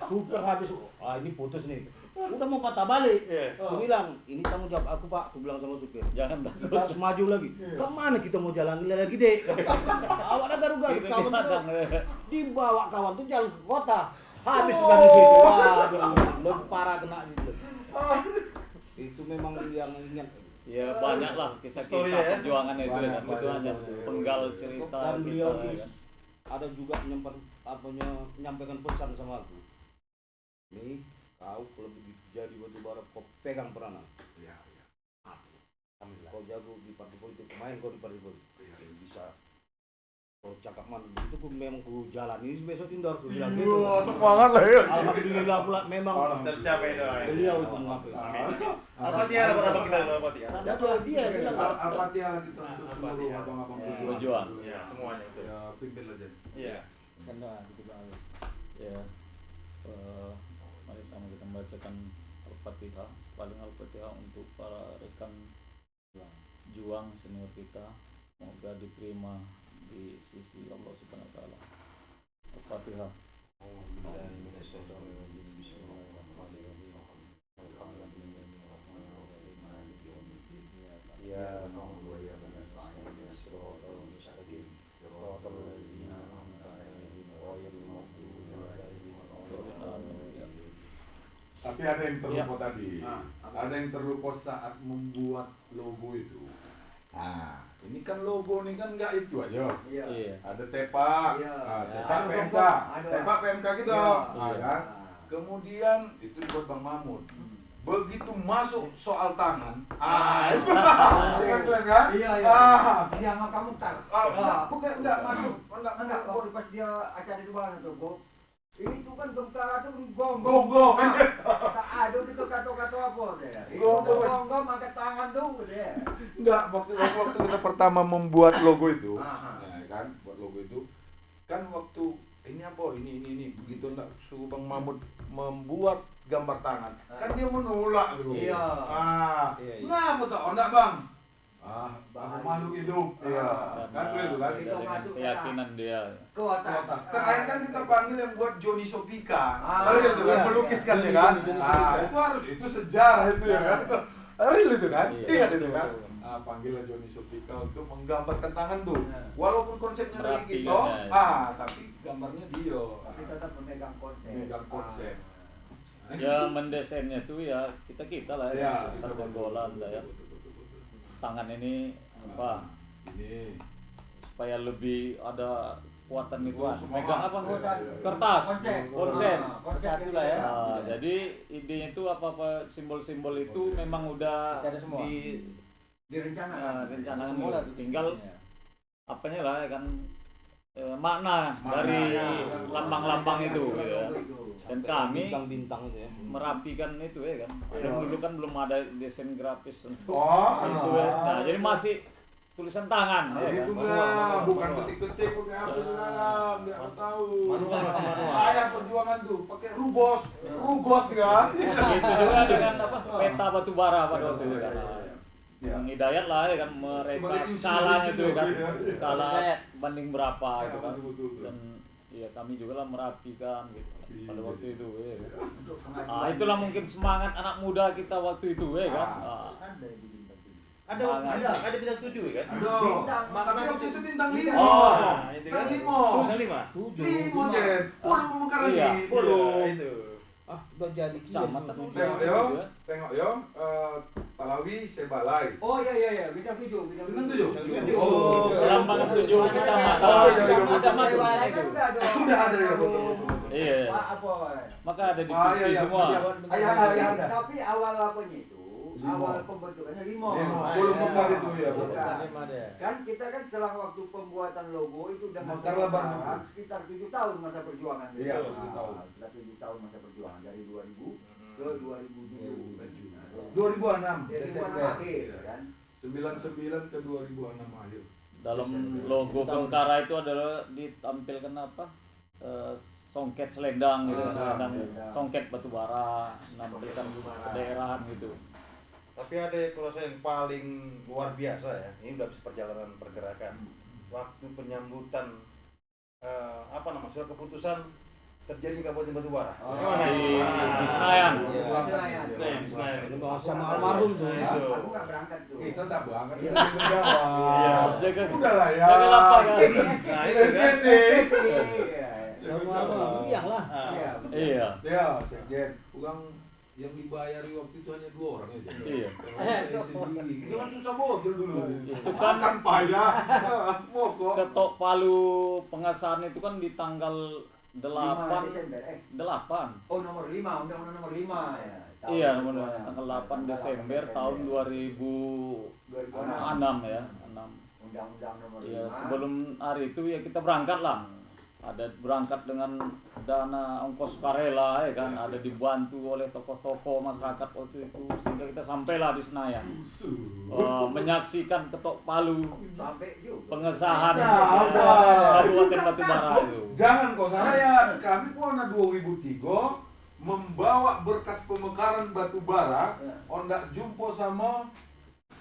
Super habis, ini putus nih. Udah mau patah balik. Aku bilang, ini tanggung jawab aku Pak. Aku bilang sama supir. Jangan Kita takut. harus maju lagi. Kemana kita mau jalan lagi dek? Awak dah garu-garu. Kawan tuh dibawa kawan tuh jalan ke kota. Habis kan di situ. Waduh, lebih parah kena gitu. Itu memang yang ingat. Ya banyak lah kisah-kisah Story, ya? perjuangan itu Banyak, kan. Itu banyak, hanya banyak. penggal cerita Dan beliau kita di kan. ada juga menyampaikan pesan sama aku. Nih, kau kalau begitu jadi batubara kau pegang peranan. Iya. Kau jago di partai politik, main kau di partai politik. Iya. Bisa. Kau cakap mana begitu, aku memang ku jalan ini besok tindar aku bilang gitu. Wah, semangat lah ya. Alhamdulillah pula memang Tercapai doang. beliau itu mengambil. Al-Fatihah berapa kita Al-Fatihah? Ada dia bilang Al-Fatihah lah kita untuk seluruh abang-abang Berjuang. Ya, semuanya itu. Ya, pimpin aja. Iya. Karena gitu Bang. Ya, mari sama kita membacakan Al-Fatihah, paling Al-Fatihah untuk para rekan juang senior kita, semoga diterima di sisi Allah Subhanahu Wa Taala. Al-Fatihah. Ya, Tapi ada yang terlupa Ya. tadi. Ada yang terlupa saat membuat logo itu. Nah, ini kan logo nih kan nggak itu aja. Iya. Iya. Ada tepak, Iya. tepak Ada PMK, logo, ada. tepak PMK gitu, Iya. nah, kan? Kemudian itu buat Bang Mahmud. Begitu masuk soal tangan, itu kan keren kan? Iya. Dia sama kamu tar. Enggak masuk, enggak Enggak, waktu pas dia acara di mana tuh, Bob? Itu kan Bengkala tuh gonggong. Gonggong. Tak ada itu kata-kata apa deh. Itu gonggong angkat tangan tuh deh. Enggak, maksudnya waktu kita pertama membuat logo itu, Aha. nah, kan, buat logo itu, kan waktu ini apa, ini, begitu enggak suruh Bang Mahmud membuat gambar tangan, kan dia menolak dulu. Iya. Iya. Ngapa tak, enggak Bang? Bahaya. Makhluk hidup. Iya, kan itu kan. Itu Dengan masuk keyakinan dia. Ke atas. Terakhir kan kita panggil yang buat Joni Sopika, Ah, itu kan iya. melukiskan ya Joni, kan. Joni Itu harus, itu sejarah itu ya kan. Real itu kan, Iya. itu kan. Panggillah Joni Sopika untuk menggambarkan tangan tuh. Iya. Walaupun konsepnya dari Merapi kita, kan, tapi gambarnya dia. Tapi tetap memegang konsep. Memegang konsep. Ya mendesainnya tuh ya kita lah Ya, ya, sarbogolan lah ya. Tangan ini apa? Ini. Supaya lebih ada kuatan itu. Kuat. Megang apa? Kuatan. Kertas. Konsep. Konsep. Konsep Satu lah ya. Nah, jadi idenya itu apa simbol-simbol itu memang udah Ada semua. Direncanakan. rencanakan Semua lah. tinggal apanya lah ya kan makna Makna, dari ya. lambang-lambang itu gitu ya. Dan kami bintang-bintang itu ya. merapikan itu ya kan. Dan dulu kan belum ada desain grafis untuk Oh, itu ya. Nah, jadi masih tulisan tangan ya kan. itu enggak, bukan ketik-ketik pakai apa sekarang, enggak tahu. Manual. Ayah perjuangan tuh pakai rugos kan. Itu juga dengan apa peta batu bara pada waktu itu kan. Ya. Bang Hidayat lah ya kan mereka Sebagai skalanya insinyur itu kan iya. skala banding berapa Ya, itu kan. betul. Dan ya kami juga lah merapikan gitu kan, pada Iya. waktu itu ya. Untuk pengajuan. Itulah mungkin semangat anak muda kita waktu itu ya kan. Ada bintang 7 kan? Aduh, Bintang. makanya waktu itu bintang 5. Oh, itu Bintang kan. 5. Bintang 5. Limo Jen, puluh pemekaran Iya. di puluh. Itu. Udah jadi Kecamatan Tengok yo, Talawi Sebalai. Oh iya, bintang 7. Bintang 7? Oh. Lambang 7 kecamatan. Oh, iya, Ada masuk Kan itu. udah ada. Udah ada ya, betul. Iya. Apa? Maka ada di Ah, PC iya, semua. Ayah. Tapi awal apanya itu? Limo. Awal pembentukannya limo. Puluh mekar itu ya. Bukan. Lima deh. Kan kita kan selang waktu pembuatan logo itu dengan Mekar lebar pemekaran dulu. sekitar 7 tahun masa perjuangan. Iya, Nah, 7 tahun. Sekitar 7 tahun masa perjuangan dari 2000 ke 2007. 2006 Dari Desember. akhir kan. 99 ke 2006 akhir. Dalam logo Bengkara itu adalah ditampilkan apa? Songket selendang gitu, selendang songket batu bara, menampilkan daerah gitu. Tapi ada kalau saya yang paling luar biasa ya, ini udah perjalanan pergerakan. Waktu penyambutan surat keputusan terjadi Kabupaten Batubara. Di Senayan. Senayan. Di Senayan. Sama almarhum tuh. Itu. Aku nggak berangkat tuh. Kita tak berangkat, Iya. kita berjawab. Jaga Udah lah ya. jaga lapangan. Nah, itu kan. SKT. Sama almarhum yang lah. Iya. Iya. Ya, Sekjen. Kurang yang dibayari waktu itu hanya 2 orang aja. Iya. Yang sendiri. Itu kan susah bocil dulu. Itu kan payah. Mokok. ketok palu pengesahan itu kan di tanggal 5 8 Desember. 8. Oh nomor 5, undang-undang nomor 5 ya. Tahun Iya, 2006. tanggal 8 Desember tahun 2006 ya. 6. Undang-undang nomor 5. Iya, sebelum hari itu ya kita berangkat lah. Ada berangkat dengan dana ongkos sukarela ya kan, ada dibantu oleh tokoh-tokoh masyarakat waktu itu sehingga kita sampailah di Senayan. Menyaksikan ketok palu Sampai juga. pengesahan Sabar. Kabupaten Batubara itu. Jangan kau sayang, kami Pona 2003 membawa berkas pemekaran batubara, ondak jumpo sama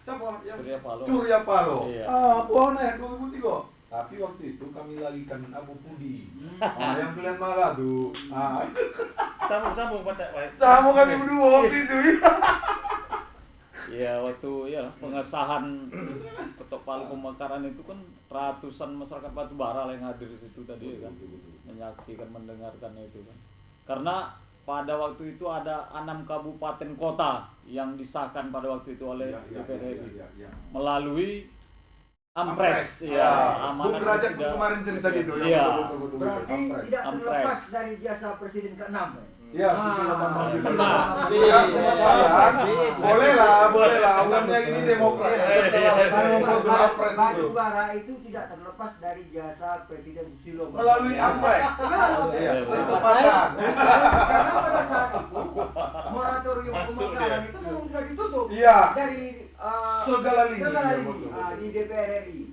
siapa yang Surya Paloh. Surya Paloh. Iya. Pona ya 2003. Tapi waktu itu kami lagi kan Abu Pudi. Yang pilihan malah tuh. Sambung Pak. Sama kami berdua waktu itu. Ya waktu ya pengesahan ketok palu pemekaran itu kan ratusan masyarakat Batubara yang hadir di situ tadi ya kan, menyaksikan mendengarkan itu kan. Karena pada waktu itu ada 6 kabupaten kota yang disahkan pada waktu itu oleh DPR RI melalui Ampres ya, Bung amanat Derajat presiden. kemarin cerita gitu ya. Iya. Betul. Berarti Ampres. tidak Ampres. terlepas dari jasa Presiden ke-6 ya? Iya, Susilo Bambang Yudhoyono. Benar. Ya, tetap boleh lah. Uangnya ini demokrat. Kalau mau Ampres itu. Batubara itu tidak terlepas dari jasa Presiden Susilo Bambang Melalui Ampres. Iya, tetap ada. Karena pada saat itu moratorium pemekaran itu memang sudah ditutup Iya. dari Segala lini. segala Iya, lini, betul. di DPR RI.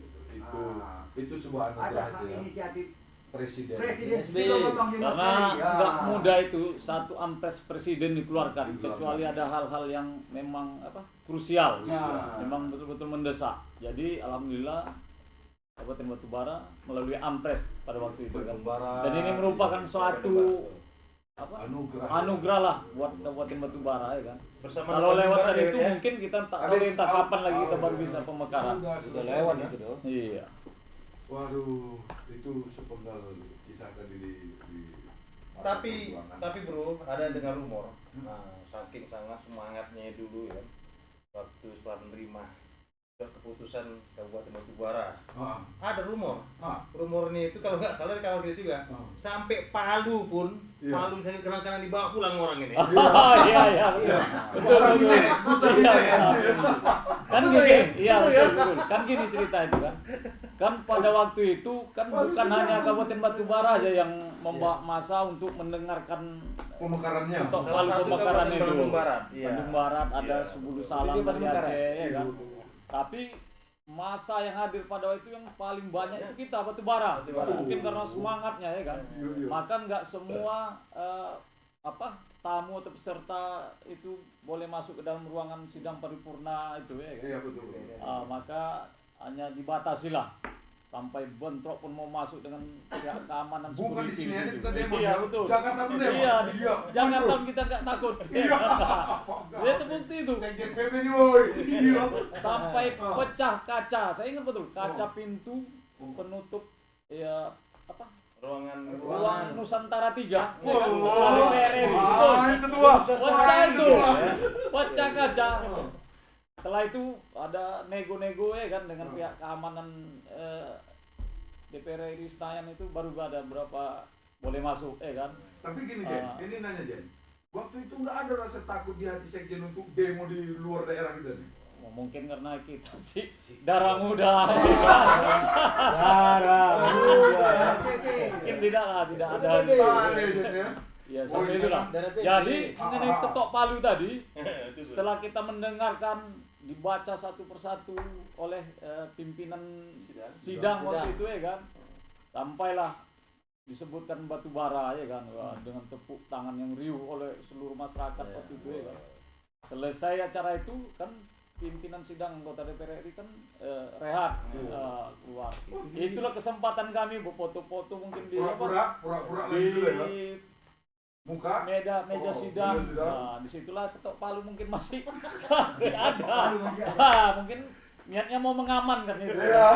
Itu sebuah Ada anugerah ya. inisiatif Presiden. Presiden SBY. Susilo Bambang Yudhoyono. Karena Ya. nggak mudah itu satu Ampres presiden dikeluarkan, Dikeluarkan. kecuali ada hal-hal yang memang krusial, Ya. memang betul-betul mendesak. Jadi alhamdulillah Kabupaten Batubara melalui Ampres pada waktu itu kan. Batubara. Dan ini merupakan suatu anugerah lah buat Kabupaten Batubara ya kan. Bersama Kalau lewat Batubara dari itu ya. mungkin kita tak tahu Habis, entah kapan lagi kita oh, baru bisa pemekaran. Sudah lewat itu dong. Iya. Waduh, itu sepenggal kisah tadi di Tapi bro, ada dengar rumor. Nah, saking sangat semangatnya dulu ya, waktu setelah menerima keputusan Kabupaten Batubara, ada rumor. Rumornya itu kalau nggak salah dari kawan kita juga, sampai Palu pun, Iya. Palu saya kenang-kenang dibawa pulang orang ini. Iya. Betul. Kan gini, iya betul. Kan gini cerita itu kan. Kan pada waktu itu kan bukan hanya Kabupaten Batubara aja yang membawa masa untuk mendengarkan pemekarannya. ketok Salah palu satu pemekaran Kabupaten itu. Bandung Barat, iya. Bandung Barat ada Iya. Subulu Salam Itu dari Bandung Barat. Aceh ya kan. Tapi masa yang hadir pada waktu itu yang paling banyak itu kita Batubara. Batubara. Mungkin karena semangatnya ya kan. Iya. Maka nggak semua tamu atau peserta itu boleh masuk ke dalam ruangan sidang paripurna itu ya kan. Iya, betul. Maka hanya dibatasi lah sampai bentrok pun mau masuk dengan pihak keamanan Bukan di security sini aja situ. kita demo. Iya betul. Jakarta pun demo. Iya, Iya. Jakarta betul. kita nggak takut. Iya. Dia terbukti itu. Sekjen PP nih, woi. Iya. Sampai pecah kaca. Saya ingat betul kaca pintu penutup ya ruang Nusantara 3 Wow. Ketua. pecah itu pecah kaca. Setelah itu ada nego-nego ya kan dengan pihak keamanan DPR RI Senayan itu baru ada berapa boleh masuk ya kan. Tapi gini Jen, ini nanya Jen. Waktu itu nggak ada rasa takut di hati sekjen untuk demo di luar daerah kita nih? Mungkin karena kita sih darah muda. Mungkin tidak ada. Ya, sampai itulah. Jadi mengenai ketok palu tadi, setelah kita mendengarkan dibaca satu persatu oleh pimpinan sidang waktu itu ya kan, sampailah disebutkan Batubara ya kan. Wah, dengan tepuk tangan yang riuh oleh seluruh masyarakat waktu itu ya kan. Selesai acara itu kan pimpinan sidang anggota DPR RI kan rehat keluar. Itulah kesempatan kami foto-foto mungkin di Pura-pura lagi dulu ya. Muka meja sidang. meja sidang. Nah, disitulah ketok palu mungkin masih ada. Mungkin niatnya mau mengamankan itu. Iya.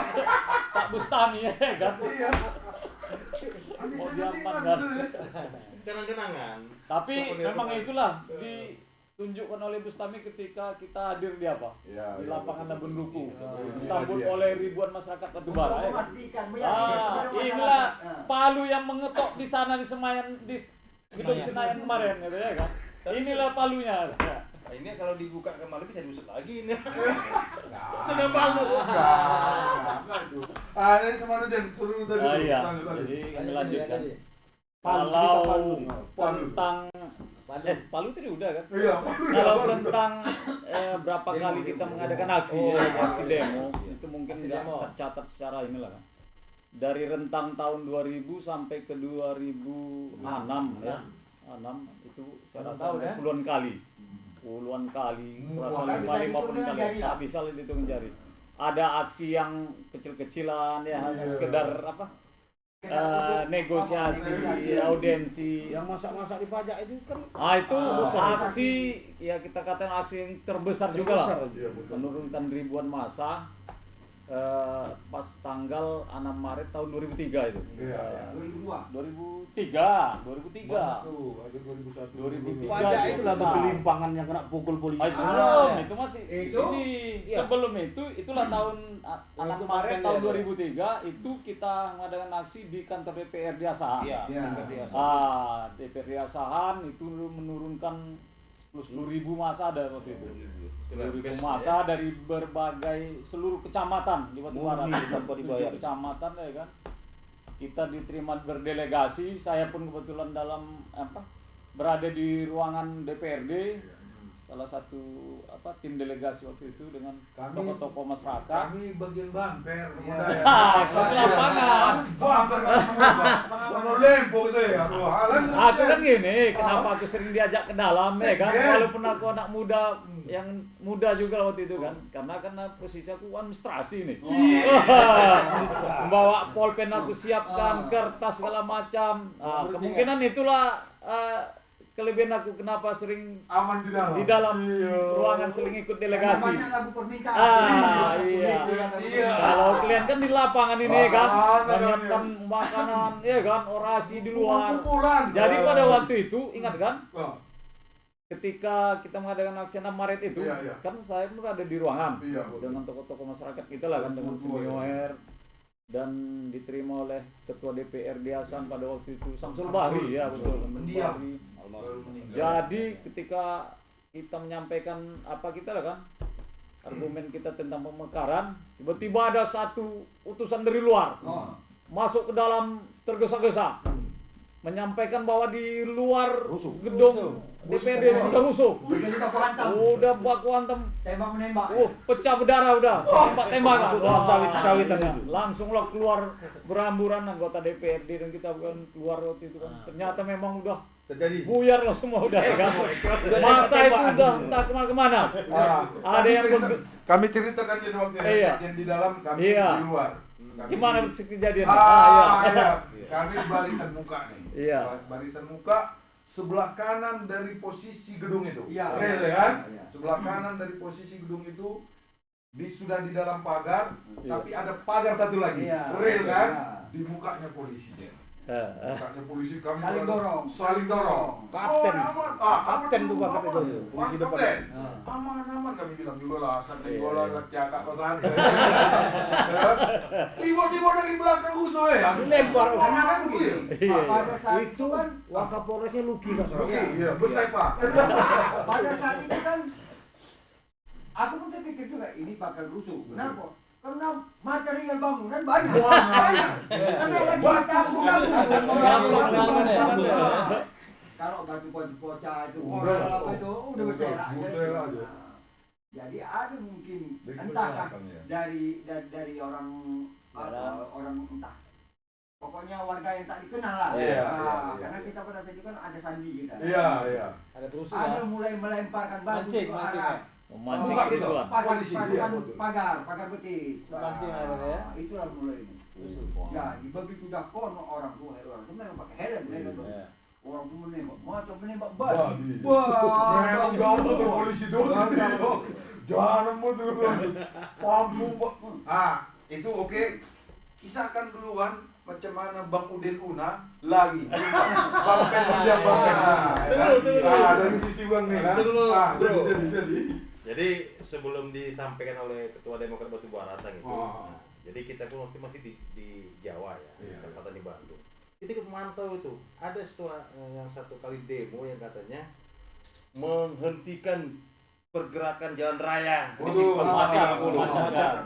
Pak Bustami ya kan. Iya. Mau diamankan. Kenang-kenangan. Tapi memang itulah tunjukkan oleh Bustami ketika kita hadir di apa? Ya, Di ya, lapangan betul. Labun Duku. Ini Disambut dia. oleh ribuan masyarakat Batubara. Ya. Memastikan, meyakinkan kepada Inilah masyarakat. palu yang mengetok di sana di Senayan, di gedung Senayan kemarin, gitu ya kan? Inilah palunya. Ya. Nah, ini kalau dibuka kembali bisa diusut lagi ini. Sudah palu. Ini kemana Jen? Suruh tadi. Iya. Lanjut, lanjut. Jadi kami lanjutkan. Palu, Kalau Palu. tentang Palu tadi udah kan? Iya. Kalau tentang berapa kali kita mengadakan aksi aksi demo itu mungkin nggak tercatat secara inilah kan. Dari rentang tahun 2000 sampai ke 2006 ya. 6 itu saya rasa ada puluhan kali. Puluhan kali, rasa 50 kali. Tak bisa dihitung jari. Ada aksi yang kecil-kecilan ya hanya sekedar apa? Negosiasi, audiensi. Yang masak-masak di pajak itu kan Itu aksi ya kita katakan aksi yang terbesar juga lah. Iya, betul. Menurunkan ribuan massa pas tanggal 6 Maret tahun 2003 itu. Iya. 2002. 2003. Tuh, akhir 2001. 2003. pajak itu lah besar. bergelimpangan yang kena pukul polisi. Itu belum, itu masih Itu? ini Iya. sebelum itulah tahun 6 Itu Maret paten tahun ya, 2003 itu kita mengadakan aksi di kantor DPRD Asahan. Iya, Iya. DPRD Asahan itu menurunkan 10.000 massa ada waktu itu. 10.000 massa dari berbagai seluruh kecamatan di Batubara. Murni tanpa dibayar. 7 kecamatan ya kan. Kita diterima berdelegasi, saya pun kebetulan dalam berada di ruangan DPRD. Salah satu tim delegasi waktu itu dengan tokoh-tokoh masyarakat. Kami bagian bumper, kemudian ya. Itu lapangan. Bumper kan lempo gitu ya. Aku kan gini, kenapa aku sering diajak ke dalam ya kan? Walaupun aku anak muda yang muda juga waktu itu kan, karena posisi aku administrasi nih. Membawa polpen aku siapkan, kertas segala macam. Kemungkinan itulah kelebihan aku kenapa sering Aman di dalam ruangan sering ikut delegasi. Banyak lagu permintaan. Iya. Iya. Kalau kalian kan di lapangan ini kan, Lapangan, menyiapkan makanan, ya kan, orasi di luar. Pukulan. Jadi pada waktu itu, ingat kan, Oh, ketika kita mengadakan aksi 6 Maret itu, Iya, iya. kan saya berada di ruangan Iya, betul. dengan tokoh-tokoh masyarakat kita lah kan, dengan Semioer dan diterima oleh Ketua DPRD Hasan pada waktu itu Samsul Bahri ya betul. Samsul Mendiang. Bahri. baru meninggal. Jadi ketika kita menyampaikan apa kita lah kan, argumen kita tentang pemekaran, tiba-tiba ada satu utusan dari luar masuk ke dalam tergesa-gesa menyampaikan bahwa di luar gedung DPRD sudah rusuh, Jadi baku hantam. udah baku hantam, Tembak menembak. pecah berdarah udah, tembak-tembakan. Sudah sawit-sawitan itu. Langsung lah keluar beramburan anggota DPRD dan kita bukan keluar waktu itu kan. Ternyata memang udah Terjadi. buyar lah semua udah ya kan. Masa itu udah entah kemana-kemana. Ada yang kami ceritakan jadi waktu Iya. sekjen di dalam, kami Iya. di luar. Kami gimana di- kejadian? iya. Kami barisan muka nih. Iya. Barisan muka sebelah kanan dari posisi gedung itu. Iya. Rel ya kan? Iya. Sebelah kanan dari posisi gedung itu sudah di dalam pagar, Iya. tapi ada pagar satu lagi. Iya. Rel kan? Iya. Di mukanya polisi, Jen. Eh, Mukanya polisi kami Saling berada- dorong. Saling dorong. Kapten. Oh, aman. Kapten tuh bakat itu. Polisi depan. kapten. Aman kami bilang juga lah, santai Iya, bola iya. cakap kosan. Tiba-tiba dari belakang usul ya. Dilempar. Karena kan begini. Iya. Pada saat Itu itu kan, Wakapolresnya Luki Mas. Oke, iya, besar Pak. pada saat itu kan, aku pun terpikir juga ini bakal rusuh. Kenapa? Karena material bangunan banyak. Karena lagi kita kalau baju-baju bocah itu, Udah, apa itu udah berserak. udah aja. Jadi ada mungkin Dari entah belakang ya. dari orang orang entah. Pokoknya warga yang tak dikenal lah. Iya, Nah, iya. karena kita pada saat itu kan ada sandi kita. Iya, iya. Ada terus Ada ya. mulai melemparkan batu Mancing, ke mancing arah ya. memancing Buka gitu. kerusuhan. Polisi, iya, pasukan betul. pagar betis. Mancing ada ya. Itulah mulai ini. Ya, begitu dah kono orang tuh memang pakai helm mereka tuh. Iya. Orang tuh menembak, macam menembak Babi. babi. Wah, Memang jauh tuh polisi tuh. Jangan betul. Pampu. Ah, itu oke. Kisahkan duluan macam mana Bang Udin Una lagi Bang Pen mendiang Bang Pen. Dari sisi uang nih kan. Jadi sebelum disampaikan oleh Ketua Demokrat Batubara gitu. Jadi kita pun waktu masih di Jawa ya, tempatan di Bandung. Itu ikut memantau itu. Ada yang satu kali demo yang katanya menghentikan pergerakan jalan raya di Simpang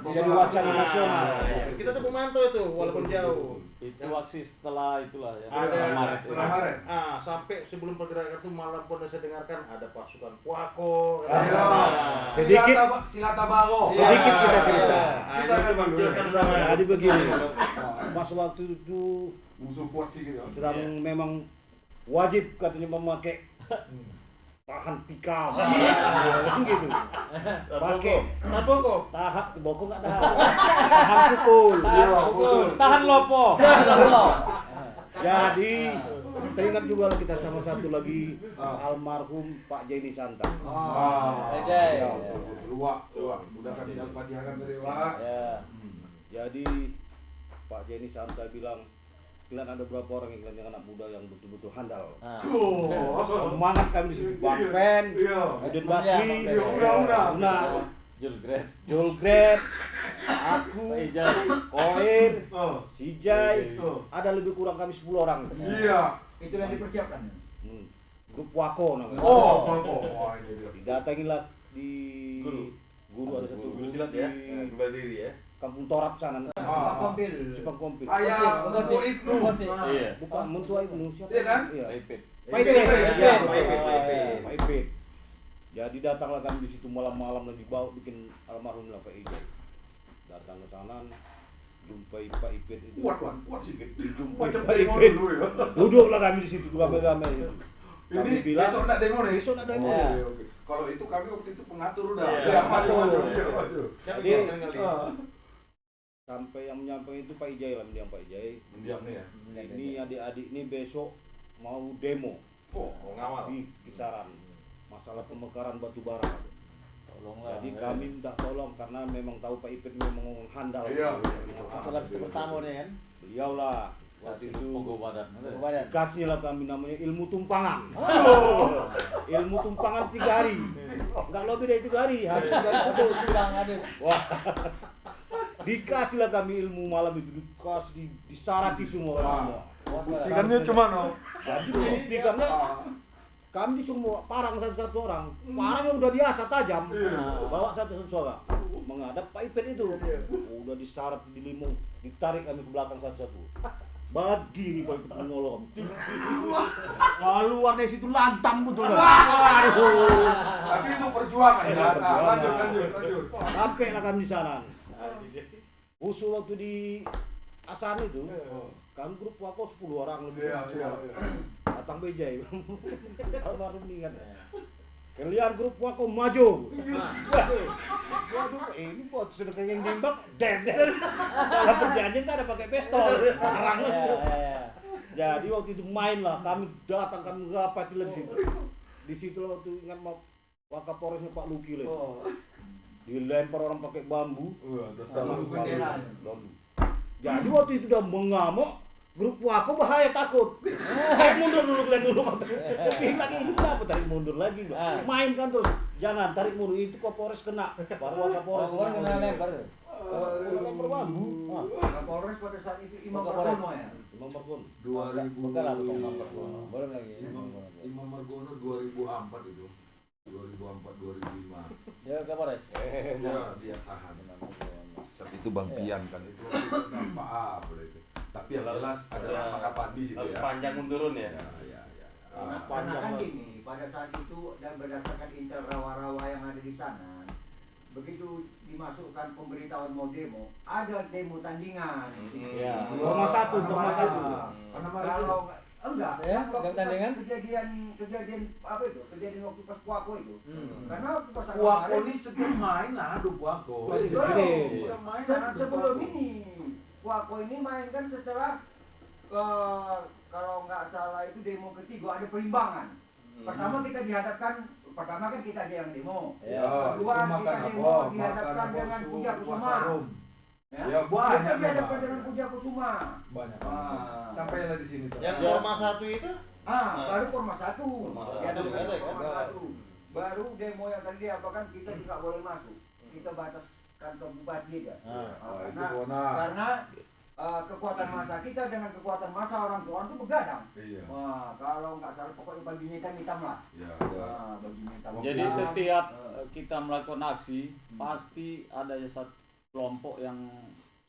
Jadi wacana nasional. Kita tuh memantau itu walaupun jauh. Itu aksi setelah itulah ya. Ada kemarin. Sampai sebelum pergerakan itu malam pun saya dengarkan ada pasukan Puako. Sedikit Silatabaro. sedikit kita cerita. Bisa kan Bang? Jadi begini, pas waktu itu Musuh kuat sih gitu. sedang memang wajib katanya memakai tahan tikam, gitu. Pakai tahan bokong nggak tahan pukul. Tahan lopo. Jadi teringat juga lah kita sama satu lagi almarhum Pak Jenny Santa. Luak. Udah kan Al-Fatihah kan dari Wak. Jadi Pak Jenny Santa bilang, kalian ada berapa orang yang anak muda yang betul-betul handal. Semangat kami di situ. Bang Pen, Udin Bakri, Una, Julgret, aku, Koir, Sijay, ada lebih kurang kami 10 orang. Iya. Itu yang dipersiapkan. Grup Wako namanya. Ini dia. Didatangilah di guru ada satu Guru guru silat ya, di kembali diri ya. Kampung Torap sana. Kompil. Simpang Kompil. Ayah Muntu Ibnu. Iya. Bukan Muntua Ibnu siapa? Iya kan? Iya. Ipit. Pak Ipit. Pak Ipit. Jadi datanglah kami di situ malam-malam dan dibawa bikin almarhum lah Pak Ijo. Datang ke sana, jumpai Pak Ipit itu. Kuat sedikit. Jumpai Macam Pak demo Ipit. dulu ya. Duduklah kami di situ rame-rame. Ini Kami bilang, besok nak demo nih. besok nak demo. Oke. Kalau itu kami waktu itu pengatur udah. Iya, Maju. Jadi, sampai yang menyampaikan itu Pak Ijai lah, mendiang Pak Ijai. Mendiam nih ya. Ini adik-adik ini besok mau demo Ngawal. di kisaran masalah pemekaran batu bara. Tolonglah. Jadi kami minta tolong karena memang tahu Pak Ipit memang handal. Iya. Masalah pertama nih kan. Beliau lah waktu itu pengobatan. kasih lah kami namanya ilmu tumpangan. Ilmu tumpangan 3 hari. Enggak lebih dari 3 hari. Harus 3 hari betul. Wah. Dikasih lah kami ilmu malam itu, dikasih disarati semua orang. Buktikannya cuma no. Jadi buktikannya kami semua parang satu-satu orang. Parangnya udah diasah tajam. Bawa satu-satu orang menghadap Pak Ipit itu. Udah disarat di limung, ditarik kami ke belakang satu-satu. Bagi nih Pak Ipit menolong. Keluar dari situ lantam betul. Tapi itu perjuangan ya. Lanjut. Sampai lah kami di sana. Usul waktu di Asan itu, kami grup Wako 10 orang lebih. Iya. Datang Bejai. Almarhum ingat. Kalian grup Wako maju. Waduh, ini buat sudah kayak yang nembak, dalam perjanjian kan ada pakai pistol. Larang. Jadi waktu itu main lah, kami datang kami ngapati di situ. Di situ waktu ingat Wakapolresnya Pak Luki lah. Dilempar orang pakai bambu. Bambu bendera. Bambu. Jadi waktu itu udah mengamuk, grup Wako bahaya takut. Tarik mundur dulu kalian dulu. Tapi lagi ini kenapa tarik mundur lagi? Main kan terus. Jangan tarik mundur itu Kapolres kena. Baru Kapolres kena lempar. Lempar bambu. Kapolres pada saat itu Imam Margono ya. Imam Margono. 2000. Belum lagi. Imam Margono 2004 itu. 2004-2005. Ya Kapolres. Ya dia tahan. Saat itu Bang Pian kan itu apa itu. Tapi yang jelas ada nama Kapandi itu ya. Panjang turun ya. Ya. Karena kan gini, pada saat itu dan berdasarkan intel rawa-rawa yang ada di sana, begitu dimasukkan pemberitahuan mau demo, ada demo tandingan. Ya. Nomor satu. Kalau enggak, Ya, waktu dan tandingan? kejadian apa itu? Kejadian waktu pas Puako itu. Karena waktu pas Puako ini setiap main adu Puako. Setiap main adu sebelum ini Puako ini main kan setelah kalau nggak salah itu demo ketiga ada perimbangan. Pertama kita dihadapkan, pertama kan kita aja yang demo. Ya. Kedua kita demo dihadapkan dengan Puja Kusumarum. Ya, banyak Kita dihadapkan memang. dengan Puja Kusuma. Banyak. Ah. Sampailah di sini tuh. Yang Ya. Forma 1 itu? Baru Forma 1. Forma Ya, 1 baru ada kan? Forma 1. Baru demo yang tadi apa kan kita tidak boleh masuk. Kita batas kantor bupati aja. Itu benar. Karena kekuatan massa kita dengan kekuatan massa orang tua itu begadang. Iya. Wah, kalau nggak salah pokoknya bajunya hitam lah. Ya, ada. Bajunya hitam. Jadi Waktu- setiap kita melakukan aksi pasti ada satu kelompok yang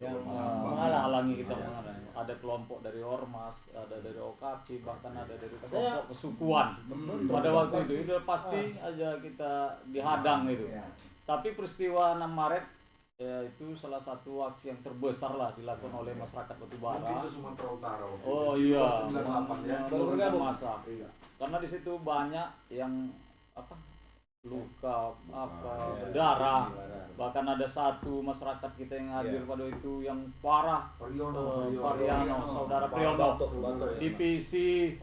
menghalangi kita Iya. menghalangi. Ada kelompok dari ormas, ada dari OKC, bahkan ada dari kelompok kesukuan. Pada waktu itu pasti aja kita dihadang itu. Iya. Tapi peristiwa 6 Maret ya itu salah satu aksi yang terbesar lah dilakukan oleh masyarakat Batubara. Mungkin se-Sumatera Utara waktu Oh itu. iya, 98 ya. baru masa. Iya. Karena di situ banyak yang luka, Iya. darah. Bahkan ada satu masyarakat kita yang hadir pada itu yang parah. Priyono, Pariano, saudara Priyono, divisi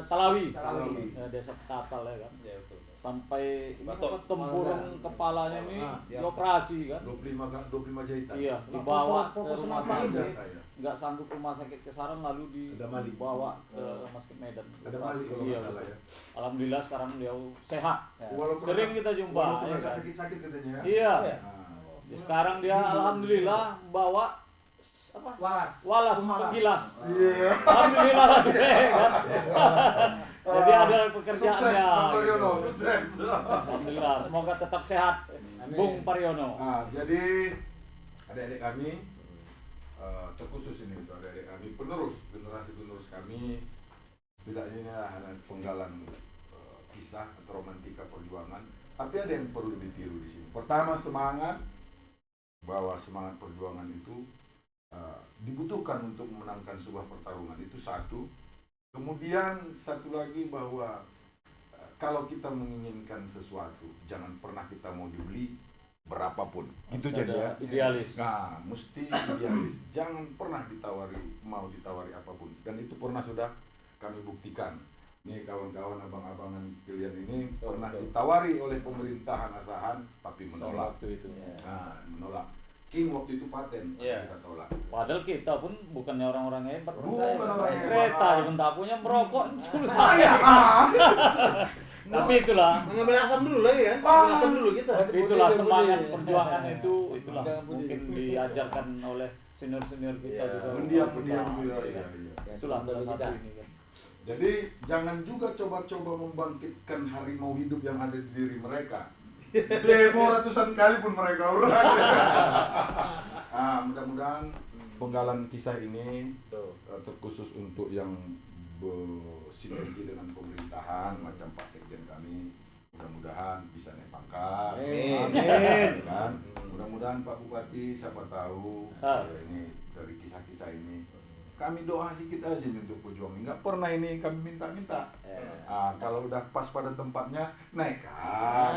Talawi, Talawi. desa Tatal ya kan. Ya, betul. Sampai ini Batok. tempurung kepalanya ini dioperasi kan. 25 jahitan. Iya, dibawa ke Fokus rumah apa sakit. Senjata ya. Nggak sanggup rumah sakit ke Saran lalu Ada Malik. dibawa ke rumah sakit Medan. Ada Malik kalau Iya, nggak salah ya. Alhamdulillah sekarang beliau sehat. Walaupun Sering agak- kita jumpa. Walaupun ya agak kan? sakit-sakit katanya ya. Iya. Nah, Sekarang dia alhamdulillah bawa apa? Walas. Walas Pemalas. penggilas. Iya. Alhamdulillah lah kan. Jadi ada Sukses, pekerjaannya. Bang Pariono, gitu. sukses. Alhamdulillah, semoga tetap sehat. Bung Pariono. Nah, jadi adik-adik kami terkhusus ini itu adik-adik kami penerus generasi penerus kami setidaknya ini adalah penggalan kisah atau romantika perjuangan. Tapi ada yang perlu ditiru di sini. Pertama semangat bahwa semangat perjuangan itu dibutuhkan untuk memenangkan sebuah pertarungan itu satu. Kemudian satu lagi bahwa kalau kita menginginkan sesuatu jangan pernah kita mau dibeli berapapun. Gitu Harus jadi ada ya. idealis. Nah, mesti idealis. Jangan pernah mau ditawari apapun. Dan itu pernah sudah kami buktikan. Nih kawan-kawan abang-abangan kalian ini pernah ditawari oleh pemerintahan asahan tapi menolak. Waktu itu. Nah, menolak. King waktu itu paten, Iya. kita tolak. Padahal kita pun bukannya orang-orang hebat. Bukan orang Naik hebat. kereta cuma tak punya merokok susah. Saya Tapi itulah. Mengambil asam dulu lagi kan? Mengambil asam dulu kita. Itulah semangat perjuangan itu, itulah mungkin diajarkan oleh senior-senior kita Iya. juga. mendiam ya, iya. Itulah salah satu ini kan. Jadi jangan juga coba-coba membangkitkan harimau hidup yang ada di diri mereka. Demo ratusan kali pun mereka urang. Mudah-mudahan penggalan kisah ini terkhusus untuk yang bersinergi dengan pemerintahan macam Pak Sekjen kami, mudah-mudahan bisa naik pangkat. Amin. Kan? Mudah-mudahan Pak Bupati siapa tahu ini dari kisah-kisah ini kami doa sedikit aja nih untuk pejuang. Nggak pernah ini kami minta-minta. Kalau udah pas pada tempatnya naikkan.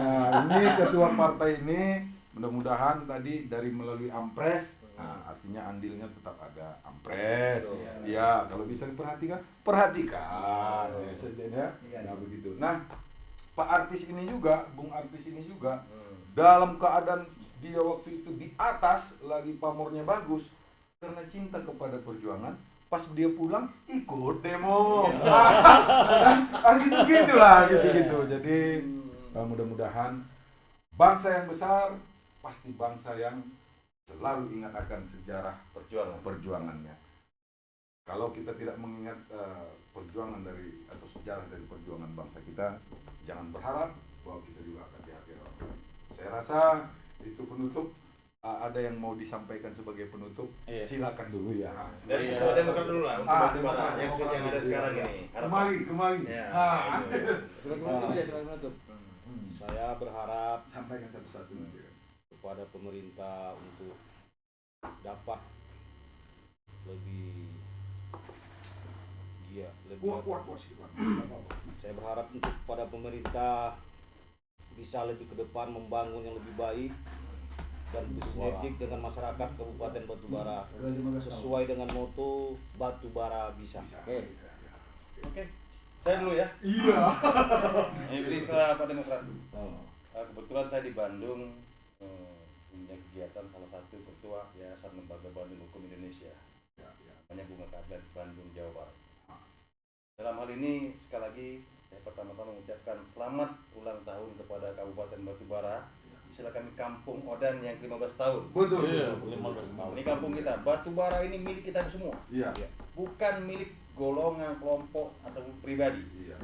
Nah, ini ketua partai ini mudah-mudahan tadi dari melalui Ampres. Nah, artinya andilnya tetap ada Ampres. Ya, kalau bisa diperhatikan, perhatikan. Ya, saja ya. Nah, begitu. Nah, Pak artis ini juga, Bung artis ini juga dalam keadaan dia waktu itu di atas lagi pamornya bagus karena cinta kepada perjuangan. Pas dia pulang ikut demo. Gitu lah, gitu. Jadi mudah-mudahan bangsa yang besar pasti bangsa yang selalu ingat akan sejarah perjuangannya. Kalau kita tidak mengingat perjuangan dari atau sejarah dari perjuangan bangsa kita, jangan berharap bahwa kita juga akan dihargai orang lain. Saya rasa itu penutup. Ada yang mau disampaikan sebagai penutup? Iya. Silakan dulu ya. Dari Iya. Demokrat dulu lah untuk Batubara yang Demokrat ada dulu, sekarang ya. ini. Kembali. Ya. Saya berharap Sampaikan satu-satu nanti. kepada pemerintah untuk dapat lebih Kuat. saya berharap untuk kepada pemerintah bisa lebih ke depan membangun yang lebih baik dan bersinergi dengan masyarakat Kabupaten Batubara sesuai dengan moto Batubara bisa. Oke. Saya dulu ya. Iya. Ini beri Pak Demokrat. Kebetulan saya di Bandung punya kegiatan kegiatan salah satu ketua Yayasan Lembaga Bandung Hukum Indonesia, namanya Bunga Keadilan Bandung, Jawa Barat. Dalam hal ini sekali lagi saya pertama-tama mengucapkan selamat ulang tahun kepada Kabupaten Batubara. Istilah kami Kampung Odan yang 15 tahun. Betul. Iya, 15 tahun. Ini kampung kita. Batubara ini milik kita semua. Iya. Bukan milik golongan, kelompok atau pribadi. Iya.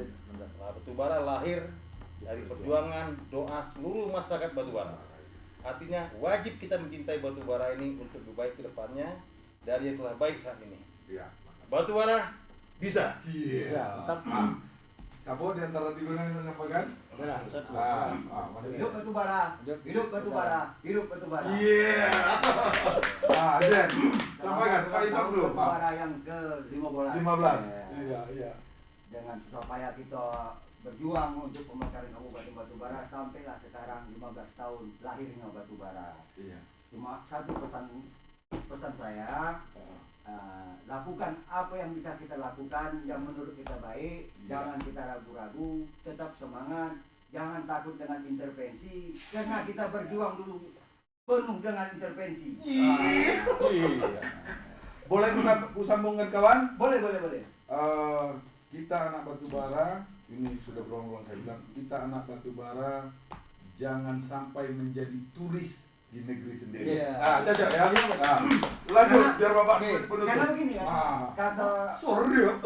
Batubara lahir dari perjuangan doa seluruh masyarakat Batubara. Artinya wajib kita mencintai Batubara ini untuk lebih baik ke depannya dari yang telah baik saat ini. Iya. Batubara bisa. Iya. Tetap Capo di antara tiga yang menyampaikan. Hidup Batubara, hidup Batubara, hidup Batubara. Iya. Jen, sampaikan Pak Isam dulu. Batubara yang ke-15. 15. Iya. Dengan susah payah kita berjuang untuk pemekaran Kabupaten Batubara sampailah sekarang 15 tahun lahirnya Batubara. Iya. Cuma satu pesan saya, lakukan apa yang bisa kita lakukan yang menurut kita baik, jangan kita ragu-ragu, tetap semangat, jangan takut dengan intervensi, karena kita berjuang dulu penuh dengan intervensi. Iya. Boleh kusambungkan kawan? Boleh. Kita anak Batubara, ini sudah berulang-ulang saya bilang, kita anak Batubara jangan sampai menjadi turis di negeri sendiri. Iya. Cocok ya. Lanjut biar Bapak penutup. Karena begini ya, kata Sorry ya.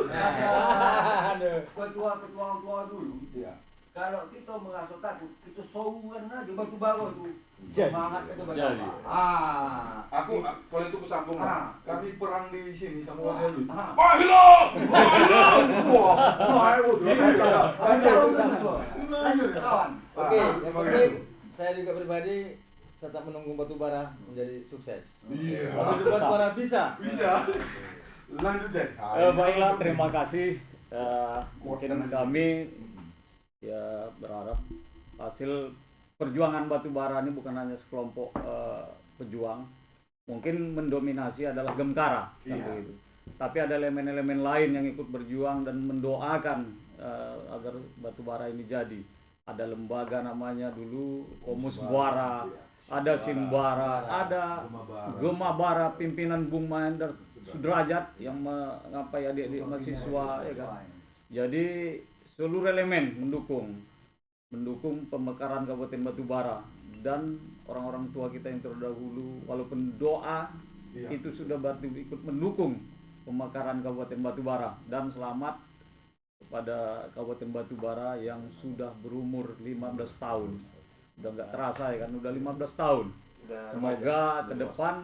ketua dulu, Iya. kalau kita merasa takut, kita sauan aja Batubara tuh. Jadi. Semangat itu Jadi. Batubara. Aku kalau itu kusambung lah. Kami perang di sini sama warga dulu. Ah. Pak Hilal! Wah, Lanjut kawan. Oke, yang penting saya juga pribadi tetap menunggu Batubara menjadi sukses. Iya. Kalau Batubara bisa. Bisa. Lanjut Jen. Baiklah, terima kasih. Mungkin kami ya berharap hasil perjuangan Batubara ini bukan hanya sekelompok pejuang, mungkin mendominasi adalah Gemkara kan Iya. begitu. Tapi ada elemen-elemen lain yang ikut berjuang dan mendoakan agar Batubara ini jadi. Ada lembaga namanya dulu Komus Bara, ada Simbara, ada Gemabara pimpinan Bung Mahendra Sudrajat yang mengapai adik-adik mahasiswa ya kan. Jadi seluruh elemen mendukung pemekaran Kabupaten Batubara dan orang-orang tua kita yang terdahulu, walaupun doa itu sudah berarti ikut mendukung pemekaran Kabupaten Batubara. Dan selamat kepada Kabupaten Batubara yang sudah berumur 15 tahun. Udah nggak terasa ya kan, udah 15 tahun. Semoga ke depan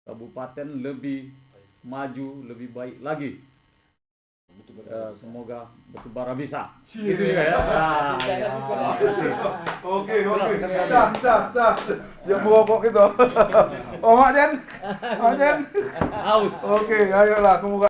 kabupaten lebih maju, lebih baik lagi. Semoga Batubara bisa. Gitu juga ya. Oke. Cas. Yang bawa kok gitu. Oh, Mak Jen. Haus. Oke, ayolah, aku buka.